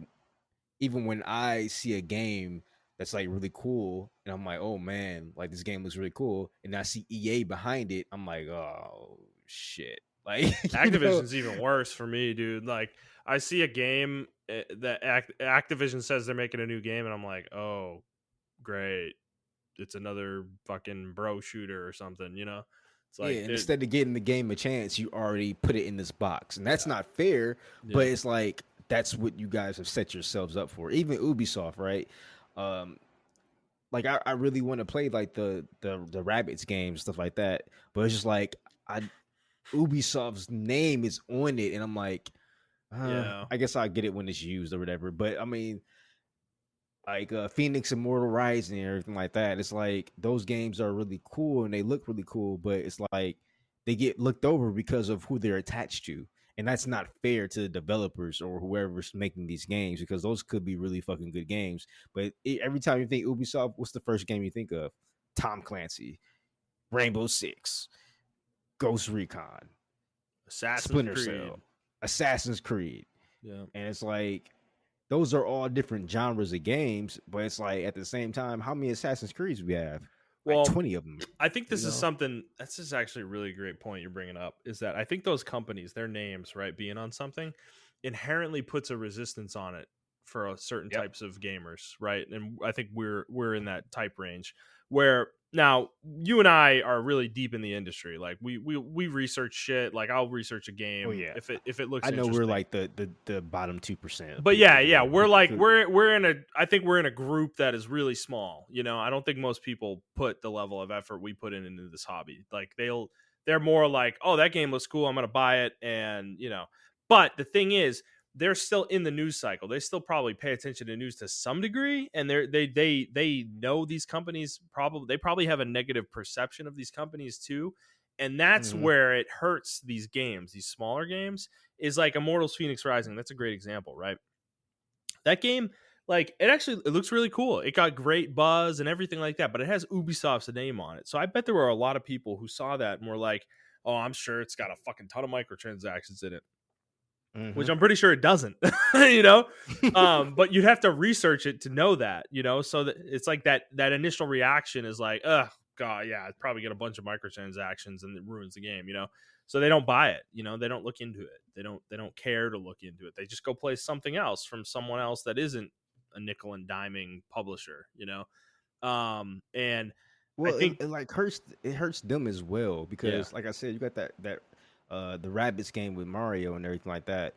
even when I see a game that's like really cool, and I'm like, oh man, like this game looks really cool, and I see EA behind it, I'm like, oh shit. Like, Activision's even worse for me, dude. Like, I see a game that Activision says they're making a new game, and I'm like, oh, great, it's another fucking bro shooter or something. It's yeah, like, and instead of getting the game a chance, you already put it in this box, and that's yeah, not fair. But yeah, it's like that's what you guys have set yourselves up for. Even Ubisoft, right? Um, like I really want to play like the rabbits games, stuff like that. But it's just like I Ubisoft's name is on it, and I'm like, yeah, I guess I'll get it when it's used or whatever. But I mean, like Phoenix Immortal Rising and everything like that. It's like those games are really cool and they look really cool, but it's like they get looked over because of who they're attached to. And that's not fair to the developers or whoever's making these games because those could be really fucking good games. But every time you think Ubisoft, what's the first game you think of? Tom Clancy, Rainbow Six, Ghost Recon, Assassin's Splinter Creed, Cell, Assassin's Creed. yeah. And it's like those are all different genres of games, but it's like at the same time, how many Assassin's Creeds we have? Like Well, 20 of them, I think you this is know? something that's just actually a really great point you're bringing up. Is that I think those companies, their names, right, being on something, inherently puts a resistance on it for certain Yep. types of gamers, right? And I think we're in that type range where now you and I are really deep in the industry. Like we research shit. Like I'll research a Oh game yeah. if it looks I know we're interesting. like the bottom 2% of But people yeah, who yeah, are we're who like could, we're in a I think we're in a group that is really small. I don't think most people put the level of effort we put into this hobby. Like they're more like, "Oh, that game looks cool, I'm going to buy it." And. But the thing is, they're still in the news cycle. They still probably pay attention to news to some degree, and they know these companies they probably have a negative perception of these companies too. And that's Mhm. where it hurts these games, these smaller games, is like Immortals Phoenix Rising. That's a great example, right? That game, like it looks really cool. It got great buzz and everything like that, but it has Ubisoft's name on it. So I bet there were a lot of people who saw that and were like, "Oh, I'm sure it's got a fucking ton of microtransactions in it," which Mhm. I'm pretty sure it doesn't. you know, but you'd have to research it to know that. So that it's like that initial reaction is like, "Ugh, God, yeah, it's probably got a bunch of microtransactions and it ruins the game." So they don't buy it. They don't look into it. They don't care to look into it. They just go play something else from someone else that isn't a nickel and diming publisher. And I Well, think, it like hurts. It hurts them as well yeah, because, like I said, you got that the rabbits game with Mario and everything like that.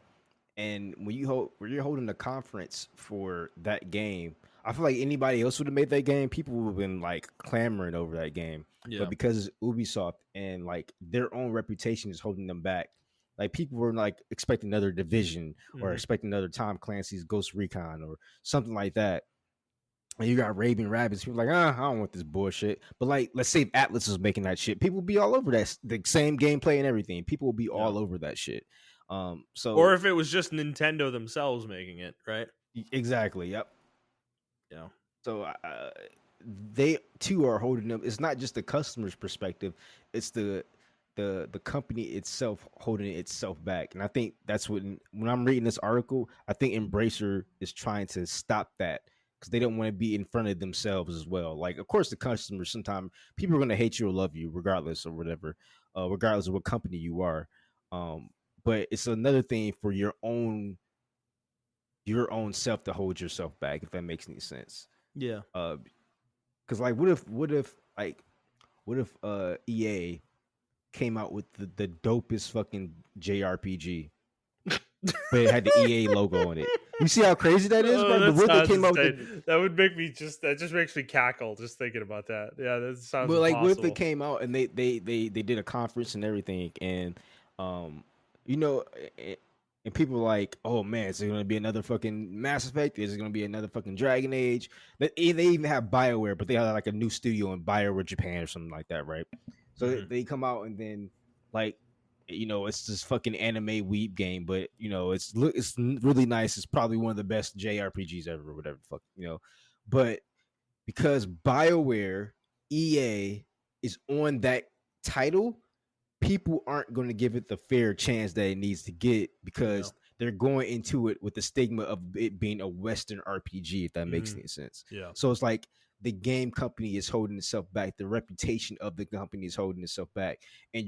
And when you're holding a conference for that game, I feel like anybody else would have made that game. People would have been like clamoring over that game, but yeah, because it's Ubisoft and like their own reputation is holding them back. Like people were like expecting another Division or hmm, expecting another Tom Clancy's Ghost Recon or something like that. And you got Raving Rabbits. People like, I don't want this bullshit. But like, let's say if Atlas was making that shit, people would be all over that. The same gameplay and everything. People will be yeah. all over that shit. So Or if it was just Nintendo themselves making it, right? exactly, yep. Yeah, So they too are holding them. It's not just the customer's perspective; it's the company itself holding itself back. And I think that's when I'm reading this article, I think Embracer is trying to stop that because they don't want to be in front of themselves as well. Like, of course, the customers sometimes people are going to hate you or love you regardless or whatever, regardless of what company you are. Um, but it's another thing for your own self to hold yourself back, if that makes any sense. yeah. Uh, because like, what if EA came out with the dopest fucking JRPG, but it had the EA logo on it? You see how crazy that is, Oh, right? But that what they sounds came out with the insane. That would make me that just makes me cackle just thinking about that. Yeah, that sounds But like, what if they impossible. came out and they did a conference and everything, and um, you know, and people were like, "Oh man, is there gonna be another fucking Mass Effect? Is it gonna be another fucking Dragon Age?" They even have Bioware, but they have like a new studio in Bioware Japan or something like that, right? So Hmm. they come out and then like, it's this fucking anime weeb game, but it's really nice. It's probably one of the best JRPGs ever, or whatever the fuck, but because BioWare, EA is on that title, people aren't going to give it the fair chance that it needs to get Yeah. because they're going into it with the stigma of it being a Western RPG, if that makes Hmm. any sense. Yeah. So it's like the game company is holding itself back, the reputation of the company is holding itself back, and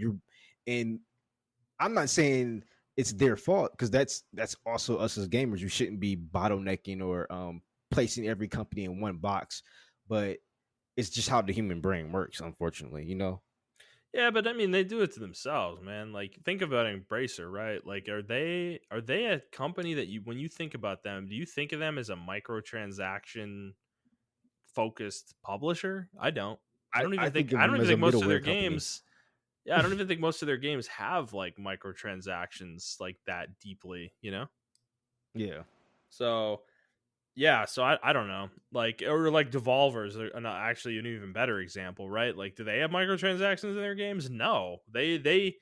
I'm not saying it's their fault because that's also us as gamers. You shouldn't be bottlenecking or placing every company in one box, but it's just how the human brain works. Unfortunately, you know. Yeah, but I mean, they do it to themselves, man. Like, think about Embracer, right? Like, are they a company that you, when you think about them, do you think of them as a microtransaction focused publisher? I don't. I don't I even think. think of I don't them even as a think most of their middleware company. games. Yeah, I don't even think most of their games have like microtransactions like that deeply. You know. Yeah, So yeah, so I don't know, like, or like Devolvers are actually an even better example, right? Like, do they have microtransactions in their games? No, they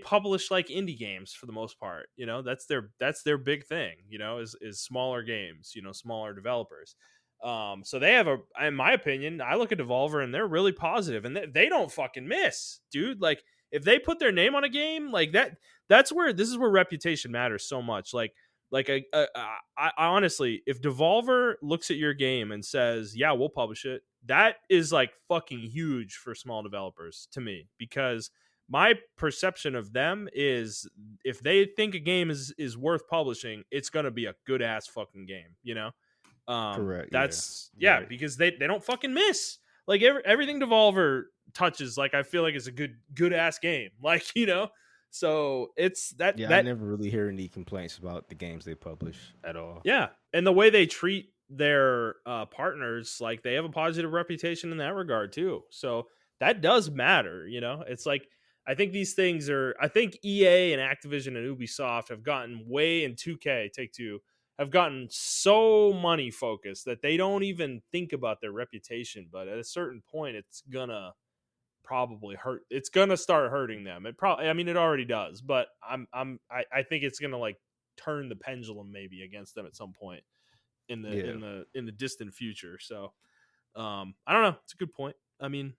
publish like indie games for the most part. You know, that's their big thing. You know, is smaller games. You know, smaller developers. So they have in my opinion, I look at Devolver and they're really positive, and they don't fucking miss, dude. Like, if they put their name on a game like that, that's where this is where reputation matters so much. I honestly, if Devolver looks at your game and says, "Yeah, we'll publish it," that is like fucking huge for small developers to me, because my perception of them is if they think a game is worth publishing, it's gonna be a good ass fucking game. You know, correct. Yeah, that's you're yeah, right. because they don't fucking miss. Like, everything Devolver touches, like, I feel like is a good ass game. Like, you know, so it's Yeah, I that never really hear any complaints about the games they publish at all. yeah, and the way they treat their partners, like, they have a positive reputation in that regard too. So that does matter, you know. It's like, I think these things are. I think EA and Activision and Ubisoft have gotten way, in 2K, Take Two, have gotten so money focused that they don't even think about their reputation. But at a certain point, it's gonna probably hurt. It's gonna start hurting them. It probably. I mean, it already does. But I think it's gonna like turn the pendulum maybe against them at some point in the Yeah. distant future. So I don't know. It's a good point. I mean,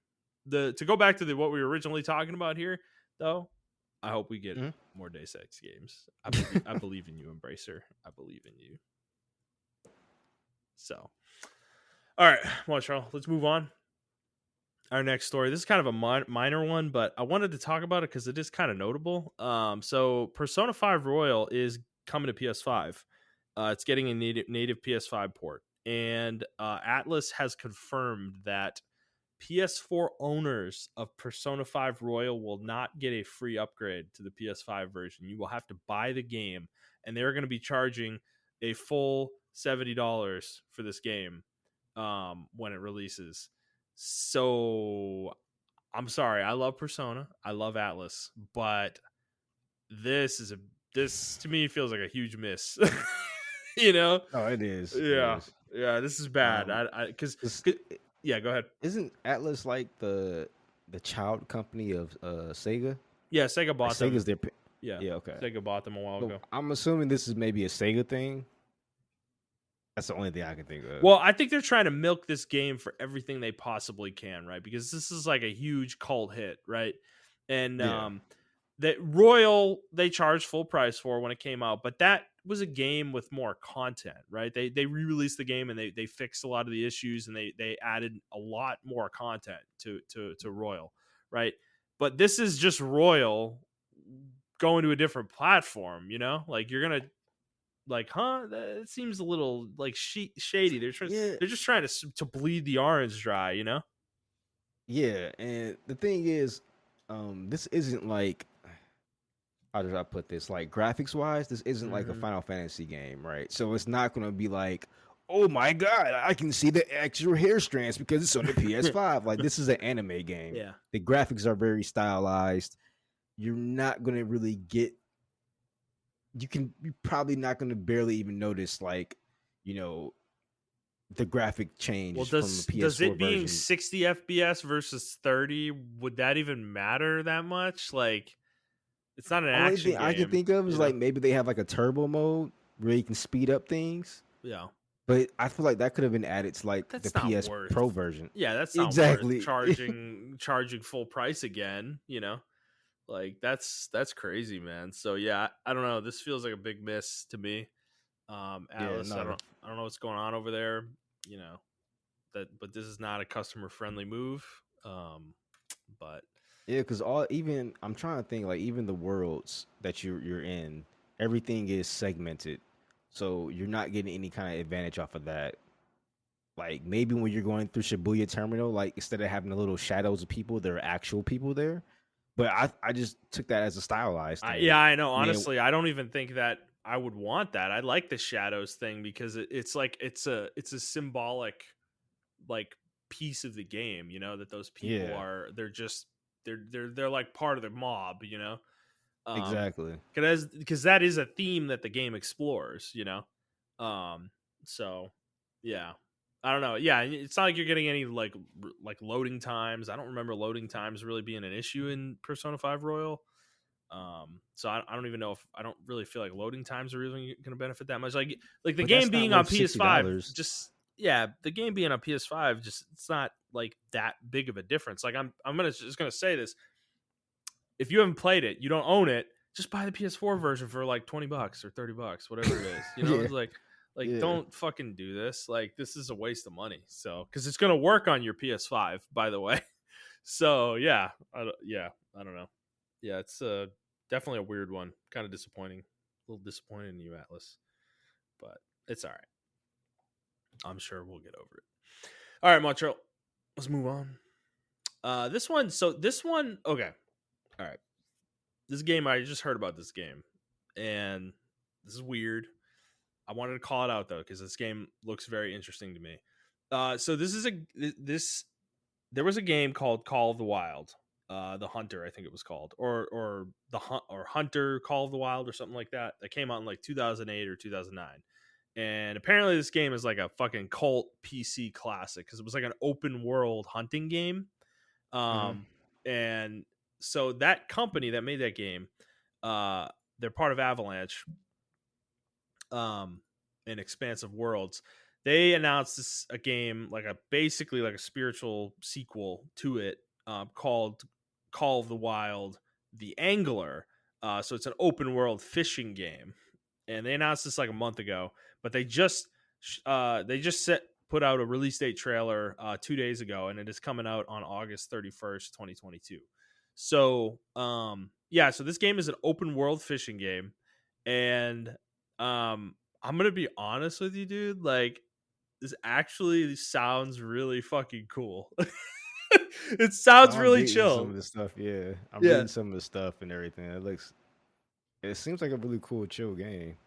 the to go back to what we were originally talking about here, though, I hope we get Mhm. more Day 6 games. I believe in you, Embracer. I believe in you. So, all right, Montreal, let's move on. Our next story. This is kind of a minor one, but I wanted to talk about it because it is kind of notable. So Persona 5 Royal is coming to PS5. It's getting a native PS5 port, and Atlas has confirmed that PS4 owners of Persona 5 Royal will not get a free upgrade to the PS5 version. You will have to buy the game, and they're going to be charging a full $70 for this game when it releases. So I'm sorry, I love Persona, I love Atlas, but this is a this to me feels like a huge miss. You know? Oh, it is. It Yeah, is. yeah, this is bad. Um, Because this, yeah, go ahead. isn't Atlas like the child company of Sega? Yeah, Sega Like bought Sega's them. their. Yeah, Yeah. Okay. Sega bought them a while So ago. I'm assuming this is maybe a Sega thing. That's the only thing I can think of. Well, I think they're trying to milk this game for everything they possibly can, right? Because this is like a huge cult hit, right? And Yeah. that Royal they charged full price for when it came out, but that was a game with more content, right? They re-released the game and they fixed a lot of the issues, and they added a lot more content to Royal, right? But this is just Royal going to a different platform, you know? Like, you're gonna, like, huh? That seems a little like shady. Yeah. They're just trying to bleed the orange dry, you know? Yeah. And the thing is, this isn't like, how did I put this? Like graphics wise, this isn't like a Mm-hmm. Final Fantasy game, right? So it's not gonna be like, oh my god, I can see the actual hair strands because it's on the PS5. Like this is an anime game. Yeah. The graphics are very stylized. You're not gonna really get. You're probably not gonna barely even notice like, you know, the graphic Well, change from the does PS4 it being version. 60 FPS versus 30, would that even matter that much? Like, it's not an Only action thing I can game, think of is you know? like maybe they have like a turbo mode where you can speed up things. Yeah. But I feel like that could have been added to like But the that's not PS Pro worth. version. Yeah, that's not worth Exactly. charging full price again, you know? Like, that's crazy, man. So yeah, I don't know. This feels like a big miss to me. Yeah, Atlas, I no. don't I don't know what's going on over there, you know. But this is not a customer friendly move. But Yeah, because all even I'm trying to think like even the worlds that you're in, everything is segmented, so you're not getting any kind of advantage off of that. Like maybe when you're going through Shibuya Terminal, like instead of having the little shadows of people, there are actual people there. But I just took that as a stylized thing. Yeah, I know. And then Honestly, I don't even think that I would want that. I like the shadows thing because it's like it's a symbolic like piece of the game. You know that those people yeah, are they're like part of the mob. You know, um, exactly. because that is a theme that the game explores. You know, um, so yeah. I don't know. Yeah, it's not like you're getting any like loading times. I don't remember loading times really being an issue in Persona 5 Royal. So I don't even know if I don't really feel like loading times are really going to benefit that much. Like the But game that's not being on worth PS5, $60. just yeah, the game being on PS5, just it's not like that big of a difference. Like I'm gonna say this: if you haven't played it, you don't own it, just buy the PS4 version for like $20 or $30, whatever it is. You know, Yeah, it's like yeah. don't fucking do this. Like this is a waste of money. So because it's gonna work on your PS5, by the way. So yeah, I don't know. Yeah, it's definitely a weird one. Kind of disappointing. A little disappointed in you, Atlas, but it's all right. I'm sure we'll get over it. All right, Montreal. Let's move on. This one. So this one. Okay. All right. This game. I just heard about this game, and this is weird. I wanted to call it out though because this game looks very interesting to me. So this is a this there was a game called Call of the Wild, the Hunter, I think it was called, or the Hunt or Hunter Call of the Wild or something like that. That came out in like 2008 or 2009, and apparently this game is like a fucking cult PC classic because it was like an open world hunting game. Hmm. Um, and so that company that made that game, uh, they're part of Avalanche, in Expansive Worlds. They announced this a game like a basically like a spiritual sequel to it, called Call of the Wild: The Angler. So it's an open world fishing game, and they announced this like a month ago. But they just put out a release date trailer 2 days ago, and it is coming out on August 31st, 2022. So yeah, so this game is an open world fishing game, and I'm gonna be honest with you, dude. Like, this actually sounds really fucking cool. It No, sounds I'm really reading some chill. of the stuff. Yeah, I'm Yeah. reading some of the stuff and everything. It seems like a really cool, chill game.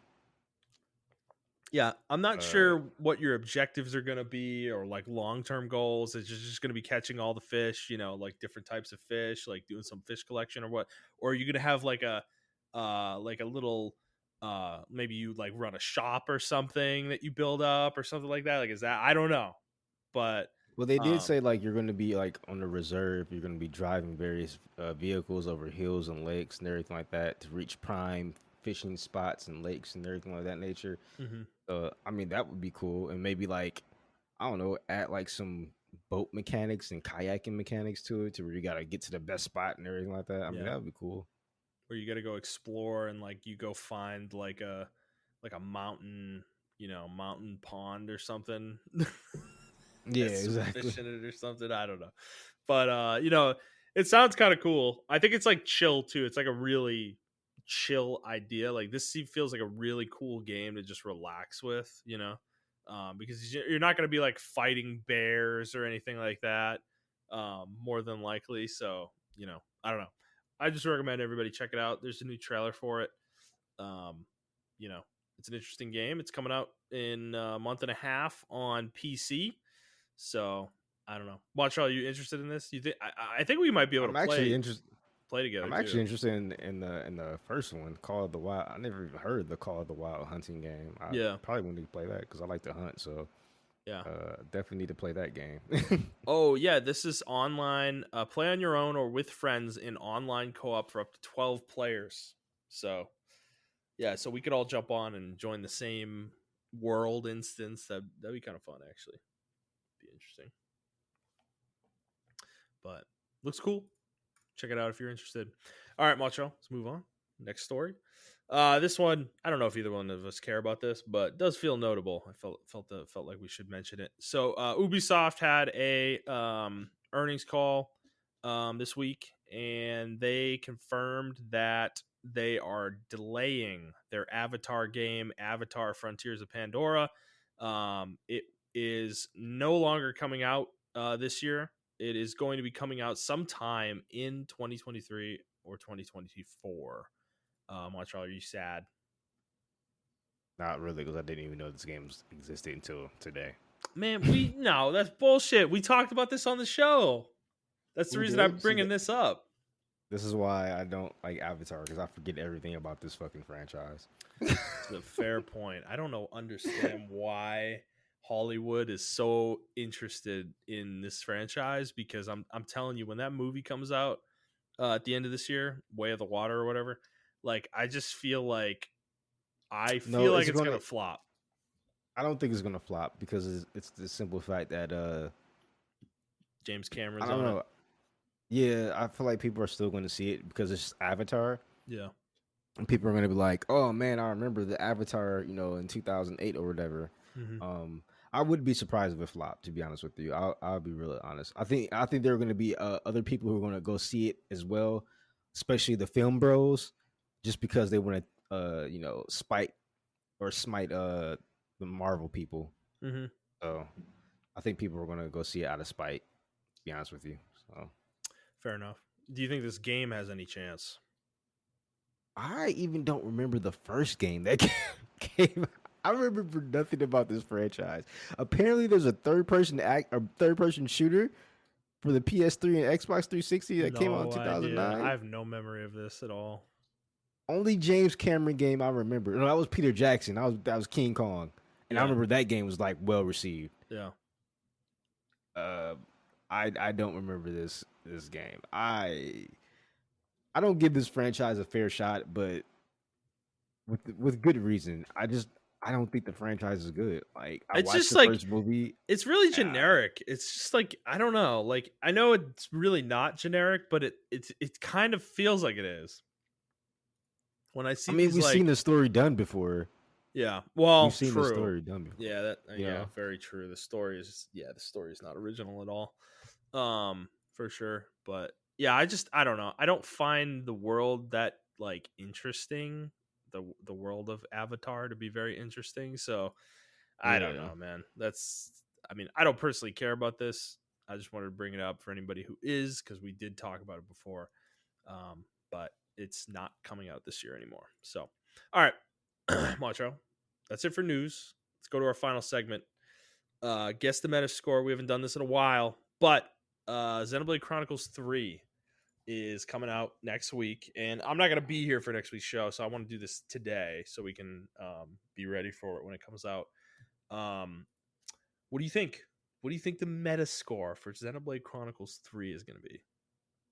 Yeah, I'm not Uh, sure what your objectives are going to be or like long-term goals. Is just going to be catching all the fish, you know, like different types of fish, like doing some fish collection or what? Or are you going to have like a little maybe you like run a shop or something that you build up or something like that? Like is that I don't know. But well, they did um say like you're going to be like on the reserve. You're going to be driving various vehicles over hills and lakes and everything like that to reach prime fishing spots and lakes and everything like that nature. mhm. I mean, that would be cool, and maybe like I don't know, add like some boat mechanics and kayaking mechanics to it, to where you gotta get to the best spot and everything like that. I mean, Yeah. that would be cool. Where you got to go explore and like you go find like a mountain, you know, mountain pond or something. Yeah, Has some exactly. fish in it or something. I don't know. But you know, it sounds kind of cool. I think it's like chill too. It's like a really chill idea. Like feels like a really cool game to just relax with, you know. Because you're not going to be like fighting bears or anything like that. More than likely. So, you know, I don't know. I just recommend everybody check it out. There's a new trailer for it. Um, you know, it's an interesting game. It's coming out in a month and a half on PC. So I don't know. Montreal, are you interested in this? You think I think we might be able to I'm actually interested. play together I'm too. actually interested in the first one, Call of the Wild. I never even heard of the Call of the Wild hunting game. I Yeah, probably want to play that because I like to hunt. So yeah. definitely need to play that game. Oh yeah, this is online. Play on your own or with friends in online co-op for up to 12 players. So yeah, so we could all jump on and join the same world instance. That'd be kind of fun actually. Be interesting. But looks cool. Check it out if you're interested. All right, Macho, let's move on. Next story. This one, I don't know if either one of us care about this, but it does feel notable. I felt like we should mention it. So, Ubisoft had a earnings call this week, and they confirmed that they are delaying their Avatar game, Avatar Frontiers of Pandora. It is no longer coming out this year. It is going to be coming out sometime in 2023 or 2024. Montreal, are you sad? Not really, because I didn't even know this game existed until today. Man, no, that's bullshit. We talked about this on the show. That's the We reason I'm did. See bringing that. this up. This is why I don't like Avatar, because I forget everything about this fucking franchise. It's a fair point. I don't understand why Hollywood is so interested in this franchise, because I'm telling you, when that movie comes out at the end of this year, Way of the Water or whatever, like I just feel like No, it's it's gonna. gonna flop. I don't think it's gonna flop because it's the simple fact that James I Cameron's don't on it. know. Yeah, I feel like people are still going to see it because it's Avatar, Yeah. and people are going to be like, "Oh man, I remember the Avatar, in 2008 or whatever." Mm-hmm. I wouldn't be surprised if it flopped. To be honest with you, I'll be really honest. I think there are going to be other people who are going to go see it as well, especially the film bros, just because they want to spite or smite the Marvel people. Mm-hmm. So I think people are going to go see it out of spite. To be honest with you, so. Fair enough. Do you think this game has any chance? I even don't remember the first game that came. I remember nothing about this franchise. Apparently, there's a third person shooter for the PS3 and Xbox 360 that came out in No idea. I 2009. have no memory of this at all. Only James Cameron game I remember. No, that was Peter Jackson. That was King Kong, and I Yeah. remember that game was like well received. Yeah. Uh, I don't remember this game. I don't give this franchise a fair shot, but with good reason. I don't think the franchise is good. Like I It's watched just the like first movie. it's really And generic. It's just like I don't know. Like I know it's really not generic, but it kind of feels like it is. When I I see mean, these we've seen like the story done before. yeah, We've well, seen the true. story done before. Yeah, that You yeah, know, very true. The story is not original at all. For sure, but yeah, I don't know. I don't find the world that like interesting, the world of Avatar to be very interesting. So, I don't yeah. know, man. I mean, I don't personally care about this. I just wanted to bring it up for anybody who is, because we did talk about it before. But it's not coming out this year anymore. So, all right, Macho, that's it for news. Let's go to our final segment. Guess the meta score. We haven't done this in a while, but Xenoblade Chronicles 3 is coming out next week, and I'm not going to be here for next week's show, so I want to do this today so we can be ready for it when it comes out. What do you think? What do you think the meta score for Xenoblade Chronicles 3 is going to be?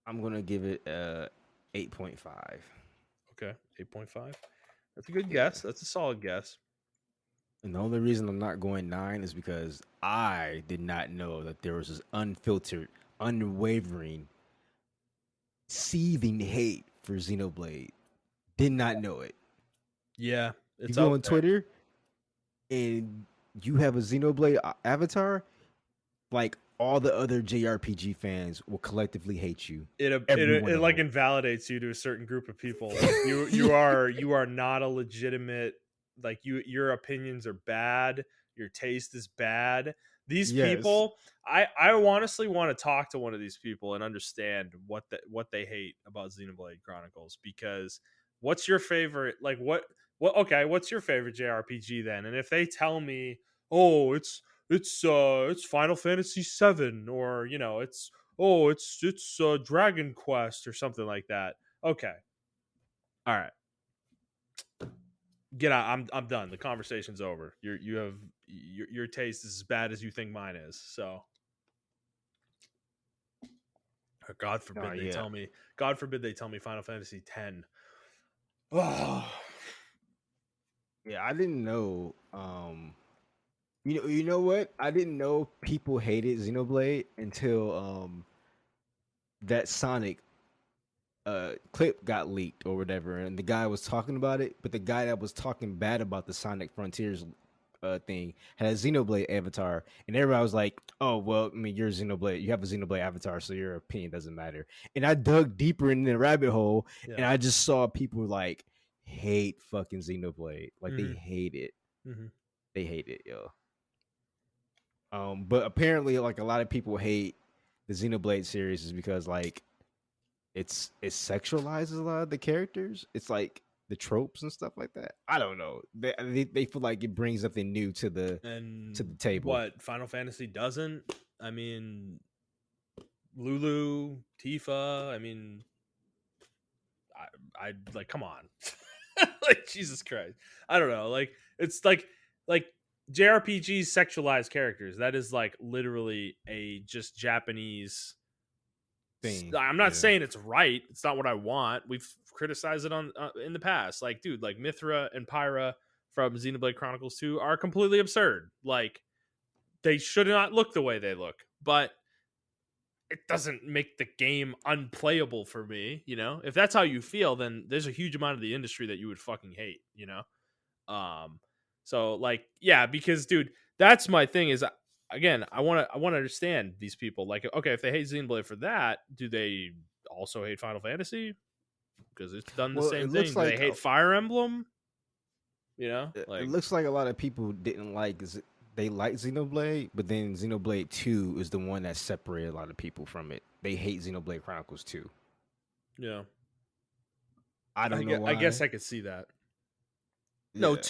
I'm gonna give it 8.5. Okay, 8.5. That's a good Yeah. guess. That's a solid guess. And the only reason I'm not going 9 is because I did not know that there was this unfiltered, unwavering, seething hate for Xenoblade. Did not know it. Yeah, You it's go out on there. Twitter and you have a Xenoblade avatar, like all the other JRPG fans will collectively hate you. Every one It of like them. invalidates you to a certain group of people. Like you are not a legitimate, like your opinions are bad, your taste is bad. These Yes. people, I honestly want to talk to one of these people and understand what they hate about Xenoblade Chronicles, because what's your favorite, like what okay, what's your favorite JRPG then? And if they tell me, "Oh, it's Final Fantasy 7, or it's Dragon Quest or something like that." Okay. All right. Get out. I'm done. The conversation's over. You have your taste is as bad as you think mine is. So, or Oh yeah. God forbid they tell me Final Fantasy 10. Oh. Yeah, I didn't know. You know what? I didn't know people hated Xenoblade until that Sonic clip got leaked or whatever, and the guy was talking about it, but the guy that was talking bad about the Sonic Frontiers thing had a Xenoblade avatar, and everybody was like, "Oh, well, I mean, you're a Xenoblade. You have a Xenoblade avatar, so your opinion doesn't matter." And I dug deeper in the rabbit hole, and Yeah. I just saw people like hate fucking Xenoblade, like they Mm-hmm. hate it. Mm-hmm. They hate it, yo. But apparently, like a lot of people hate the Xenoblade series is because like it sexualizes a lot of the characters. It's like the tropes and stuff like that. I don't know. They feel like it brings something new to the And table. what Final Fantasy doesn't? I mean, Lulu, Tifa. I mean, I like, come on, like Jesus Christ. I don't know. Like it's like JRPGs sexualize characters. That is like literally a just Japanese. Thing, I'm not yeah. saying it's right. It's not what I want. We've criticized it on in the past. Like, dude, like Mithra and Pyra from Xenoblade Chronicles 2 are completely absurd. Like, they should not look the way they look. But it doesn't make the game unplayable for me, you know? If that's how you feel, then there's a huge amount of the industry that you would fucking hate, you know? Um so like yeah, because dude, that's my thing is again, I want to understand these people. Like okay, if they hate Xenoblade for that, do they also hate Final Fantasy? Because it's done the Well, same thing. Do they hate Fire Emblem? You know? it Like looks like a lot of people didn't like. They like Xenoblade, but then Xenoblade 2 is the one that separated a lot of people from it. They hate Xenoblade Chronicles 2. yeah. I don't know I guess why. I could see that. No, Yeah,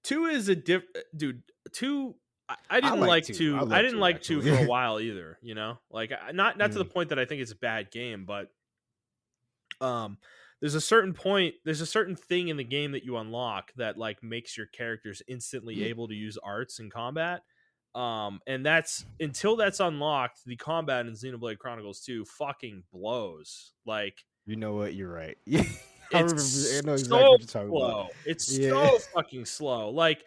two is a dude. Two, I I didn't like like 2. I two. I love didn't 2 like two for actually. a while either. You know, like not to the Mm, point that I think it's a bad game, but um, there's a certain point. There's a certain thing in the game that you unlock that like makes your characters instantly able to use arts in combat. And that's until that's unlocked, the combat in Xenoblade Chronicles 2 fucking blows. Like you know what? You're right. I remember. I it's know exactly so what you're talking about. slow. It's Yeah. so fucking slow. Like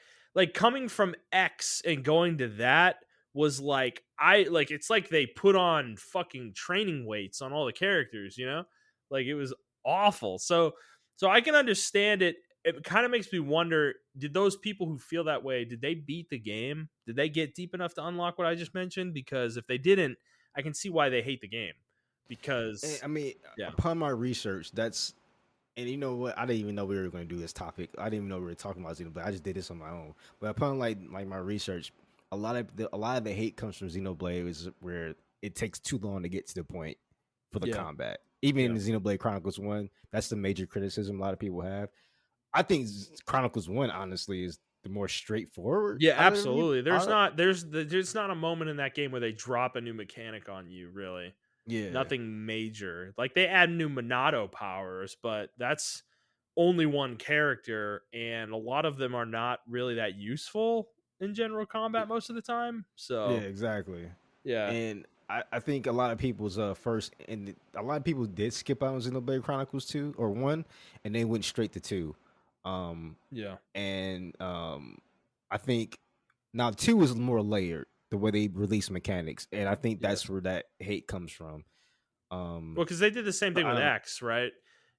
coming from X and going to that was like I like it's like they put on fucking training weights on all the characters, you know? Like it was awful. So I can understand it. It kind of makes me wonder, did those people who feel that way, did they beat the game? Did they get deep enough to unlock what I just mentioned? Because if they didn't, I can see why they hate the game. And, Because I mean, yeah. upon my research, that's and you know what? I didn't even know we were going to do this topic. I didn't even know we were talking about Xenoblade. I just did this on my own. But upon like my research, a lot of the hate comes from Xenoblade, is where it takes too long to get to the point for the Yeah. combat. Even in Yeah. the Xenoblade Chronicles 1, that's the major criticism a lot of people have. I think Chronicles 1 honestly is the more straightforward Yeah, out of every absolutely. out of, There's not a moment in that game where they drop a new mechanic on you, really. yeah. Nothing major. Like they add new Monado powers, but that's only one character and a lot of them are not really that useful in general combat most of the time. Yeah, So, exactly. yeah. And I think a lot of people's first and a lot of people did skip out on Xenoblade Chronicles 2 or 1 and they went straight to 2. Um Yeah. and I think now 2 is more layered the way they release mechanics, and I think that's Yes. where that hate comes from. Well, because they did the same But thing I with don't X, right?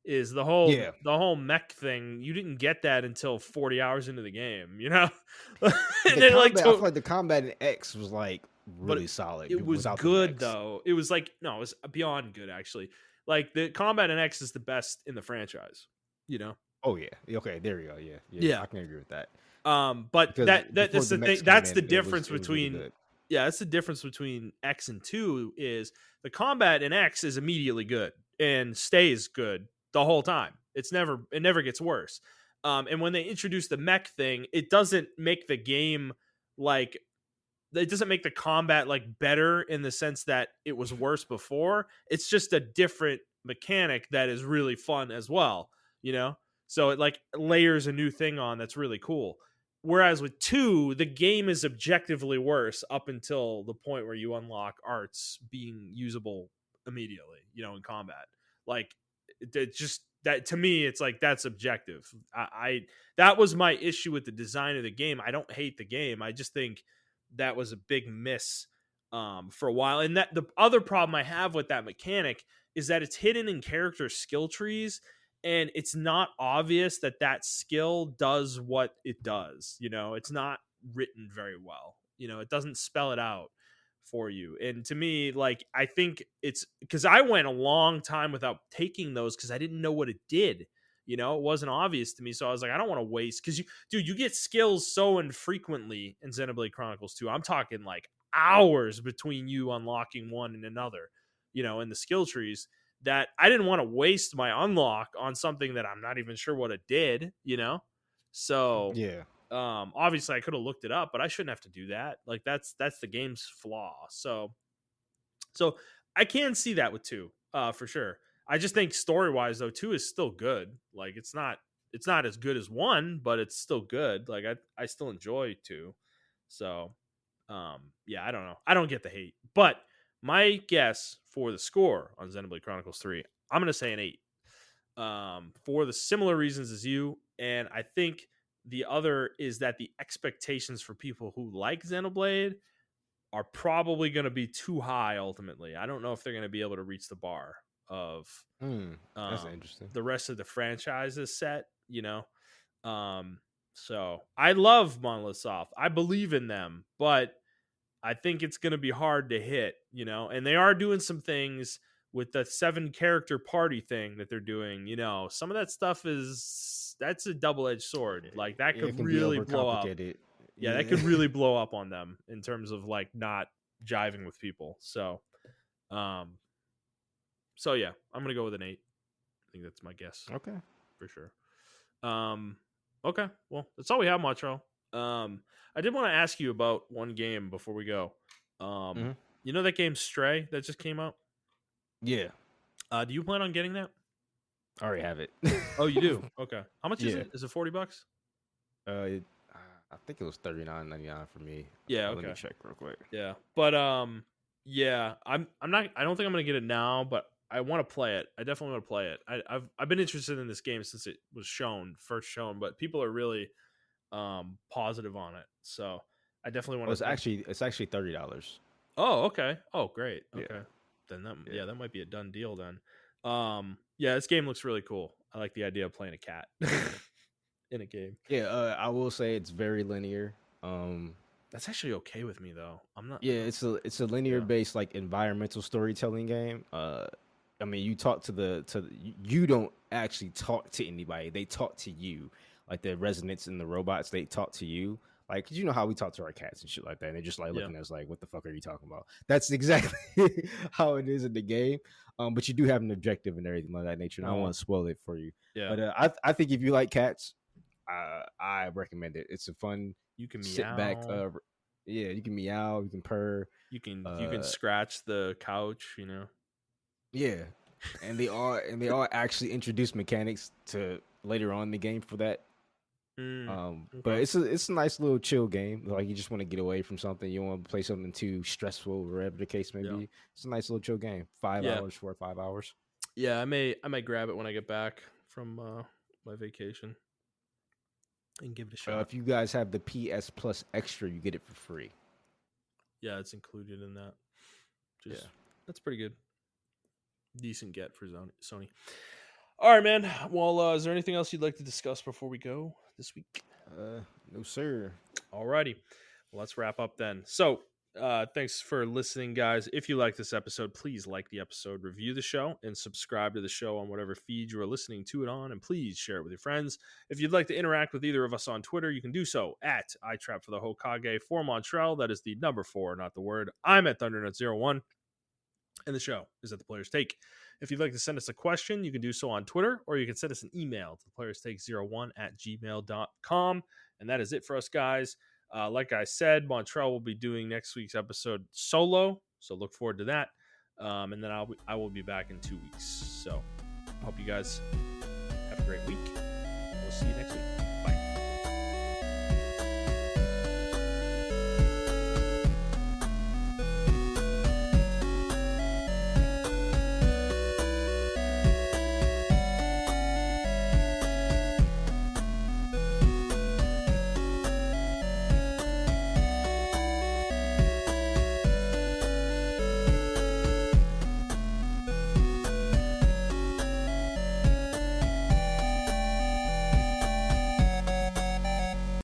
Is yeah, the whole mech thing? You didn't get that until 40 hours into the game, you know, and the it like combat I feel took. like the combat in X was like But really solid it was without the good mechs. though. It was like no, it was beyond good actually. Like the combat in X is the best in the franchise, you know. Oh yeah. Okay, there we go. Yeah. Yeah, Yeah. I can agree with that. But Because before that's the the thing. mechs came That's the in, difference it was really between good. yeah, that's the difference between X and 2 is the combat in X is immediately good and stays good the whole time. It never gets worse. And when they introduce the mech thing, it doesn't make the game like it doesn't make the combat like better in the sense that it was worse before. It's just a different mechanic that is really fun as well, you know? So it like layers a new thing on that's really cool. Whereas with 2, the game is objectively worse up until the point where you unlock arts being usable immediately, you know, in combat. Like it just that to me it's like that's objective. I that was my issue with the design of the game. I don't hate the game. I just think that was a big miss for a while. And that the other problem I have with that mechanic is that it's hidden in character skill trees, and it's not obvious that that skill does what it does. You know, it's not written very well. It doesn't spell it out for you. And to me, like, I think it's because I went a long time without taking those because I didn't know what it did. It wasn't obvious to me. So I was like, I don't want to waste because you get skills so infrequently in Xenoblade Chronicles 2. I'm talking like hours between you unlocking one and another, in the skill trees, that I didn't want to waste my unlock on something that I'm not even sure what it did, So Yeah. obviously I could have looked it up, but I shouldn't have to do that. Like that's the game's flaw. So I can see that with 2, for sure. I just think story wise though, 2 is still good. Like it's not as good as 1, but it's still good. Like I still enjoy 2. So yeah, I don't know. I don't get the hate. But my guess for the score on Xenoblade Chronicles 3, I'm gonna say an 8. For the similar reasons as you. And I think the other is that the expectations for people who like Xenoblade are probably going to be too high ultimately. I don't know if they're going to be able to reach the bar of That's interesting. the rest of the franchises set. So I love Monolith Soft. I believe in them, but I think it's going to be hard to hit, and they are doing some things with the 7 character party thing that they're doing. Some of that stuff that's a double-edged sword. Like that It could can be really blow up. overcomplicated. Yeah, that could really blow up on them in terms of like not jiving with people. So yeah, I'm going to go with an 8. I think that's my guess. Okay. For sure. Okay. Well, that's all we have, Montrell. I did want to ask you about one game before we go. You know that game Stray that just came out? Yeah. Do you plan on getting that? I already have it. Oh, you do? Okay. How much is Yeah. it? Is it $40? I think it was $39.99 for me. Yeah. Let me Okay. check real quick. Yeah, but yeah, I'm not. I don't think I'm gonna get it now, but I want to play it. I definitely want to play it. I've been interested in this game since it was first shown, but people are really positive on it, so I definitely want to. It's actually $30. Oh, okay. Oh, great. Yeah. Okay, then that might be a done deal then. Yeah, this game looks really cool. I like the idea of playing a cat in a game. Yeah, I will say it's very linear. That's actually okay with me though. I'm not. Yeah, it's a linear based like environmental storytelling game. I mean, you talk you don't actually talk to anybody. They talk to you. Like the residents and the robots, they talk to you. Like, 'cause you know how we talk to our cats and shit like that. And they're just like looking at us like, what the fuck are you talking about? That's exactly how it is in the game. But you do have an objective and everything like that nature. And I don't want to spoil it for you. Yeah. But I think if you like cats, I recommend it. It's a fun. You can sit meow. back. Yeah, you can meow. You can purr. You can scratch the couch. Yeah, and they all actually introduce mechanics to later on in the game for that. But it's a nice little chill game. Like you just want to get away from something. You don't want to play something too stressful, whatever the case may be. It's a nice little chill game. 4 or 5 hours. Yeah, I may grab it when I get back from my vacation and give it a shot. If you guys have the PS Plus Extra, you get it for free. Yeah, it's included in that. That's pretty good. Decent get for Sony. All right, man. Well, is there anything else you'd like to discuss before we go this week? No, sir. All righty. Well, let's wrap up then. So, thanks for listening, guys. If you like this episode, please like the episode, review the show, and subscribe to the show on whatever feed you are listening to it on. And please share it with your friends. If you'd like to interact with either of us on Twitter, you can do so at iTrap for the Hokage for Montrell. That is the number 4, not the word. I'm at ThunderNut01. And the show is at The Player's Take. If you'd like to send us a question, you can do so on Twitter, or you can send us an email to theplayerstake01@gmail.com. And that is it for us, guys. Like I said, Montrell will be doing next week's episode solo, so look forward to that. And then I will be back in 2 weeks. So I hope you guys have a great week. We'll see you next week.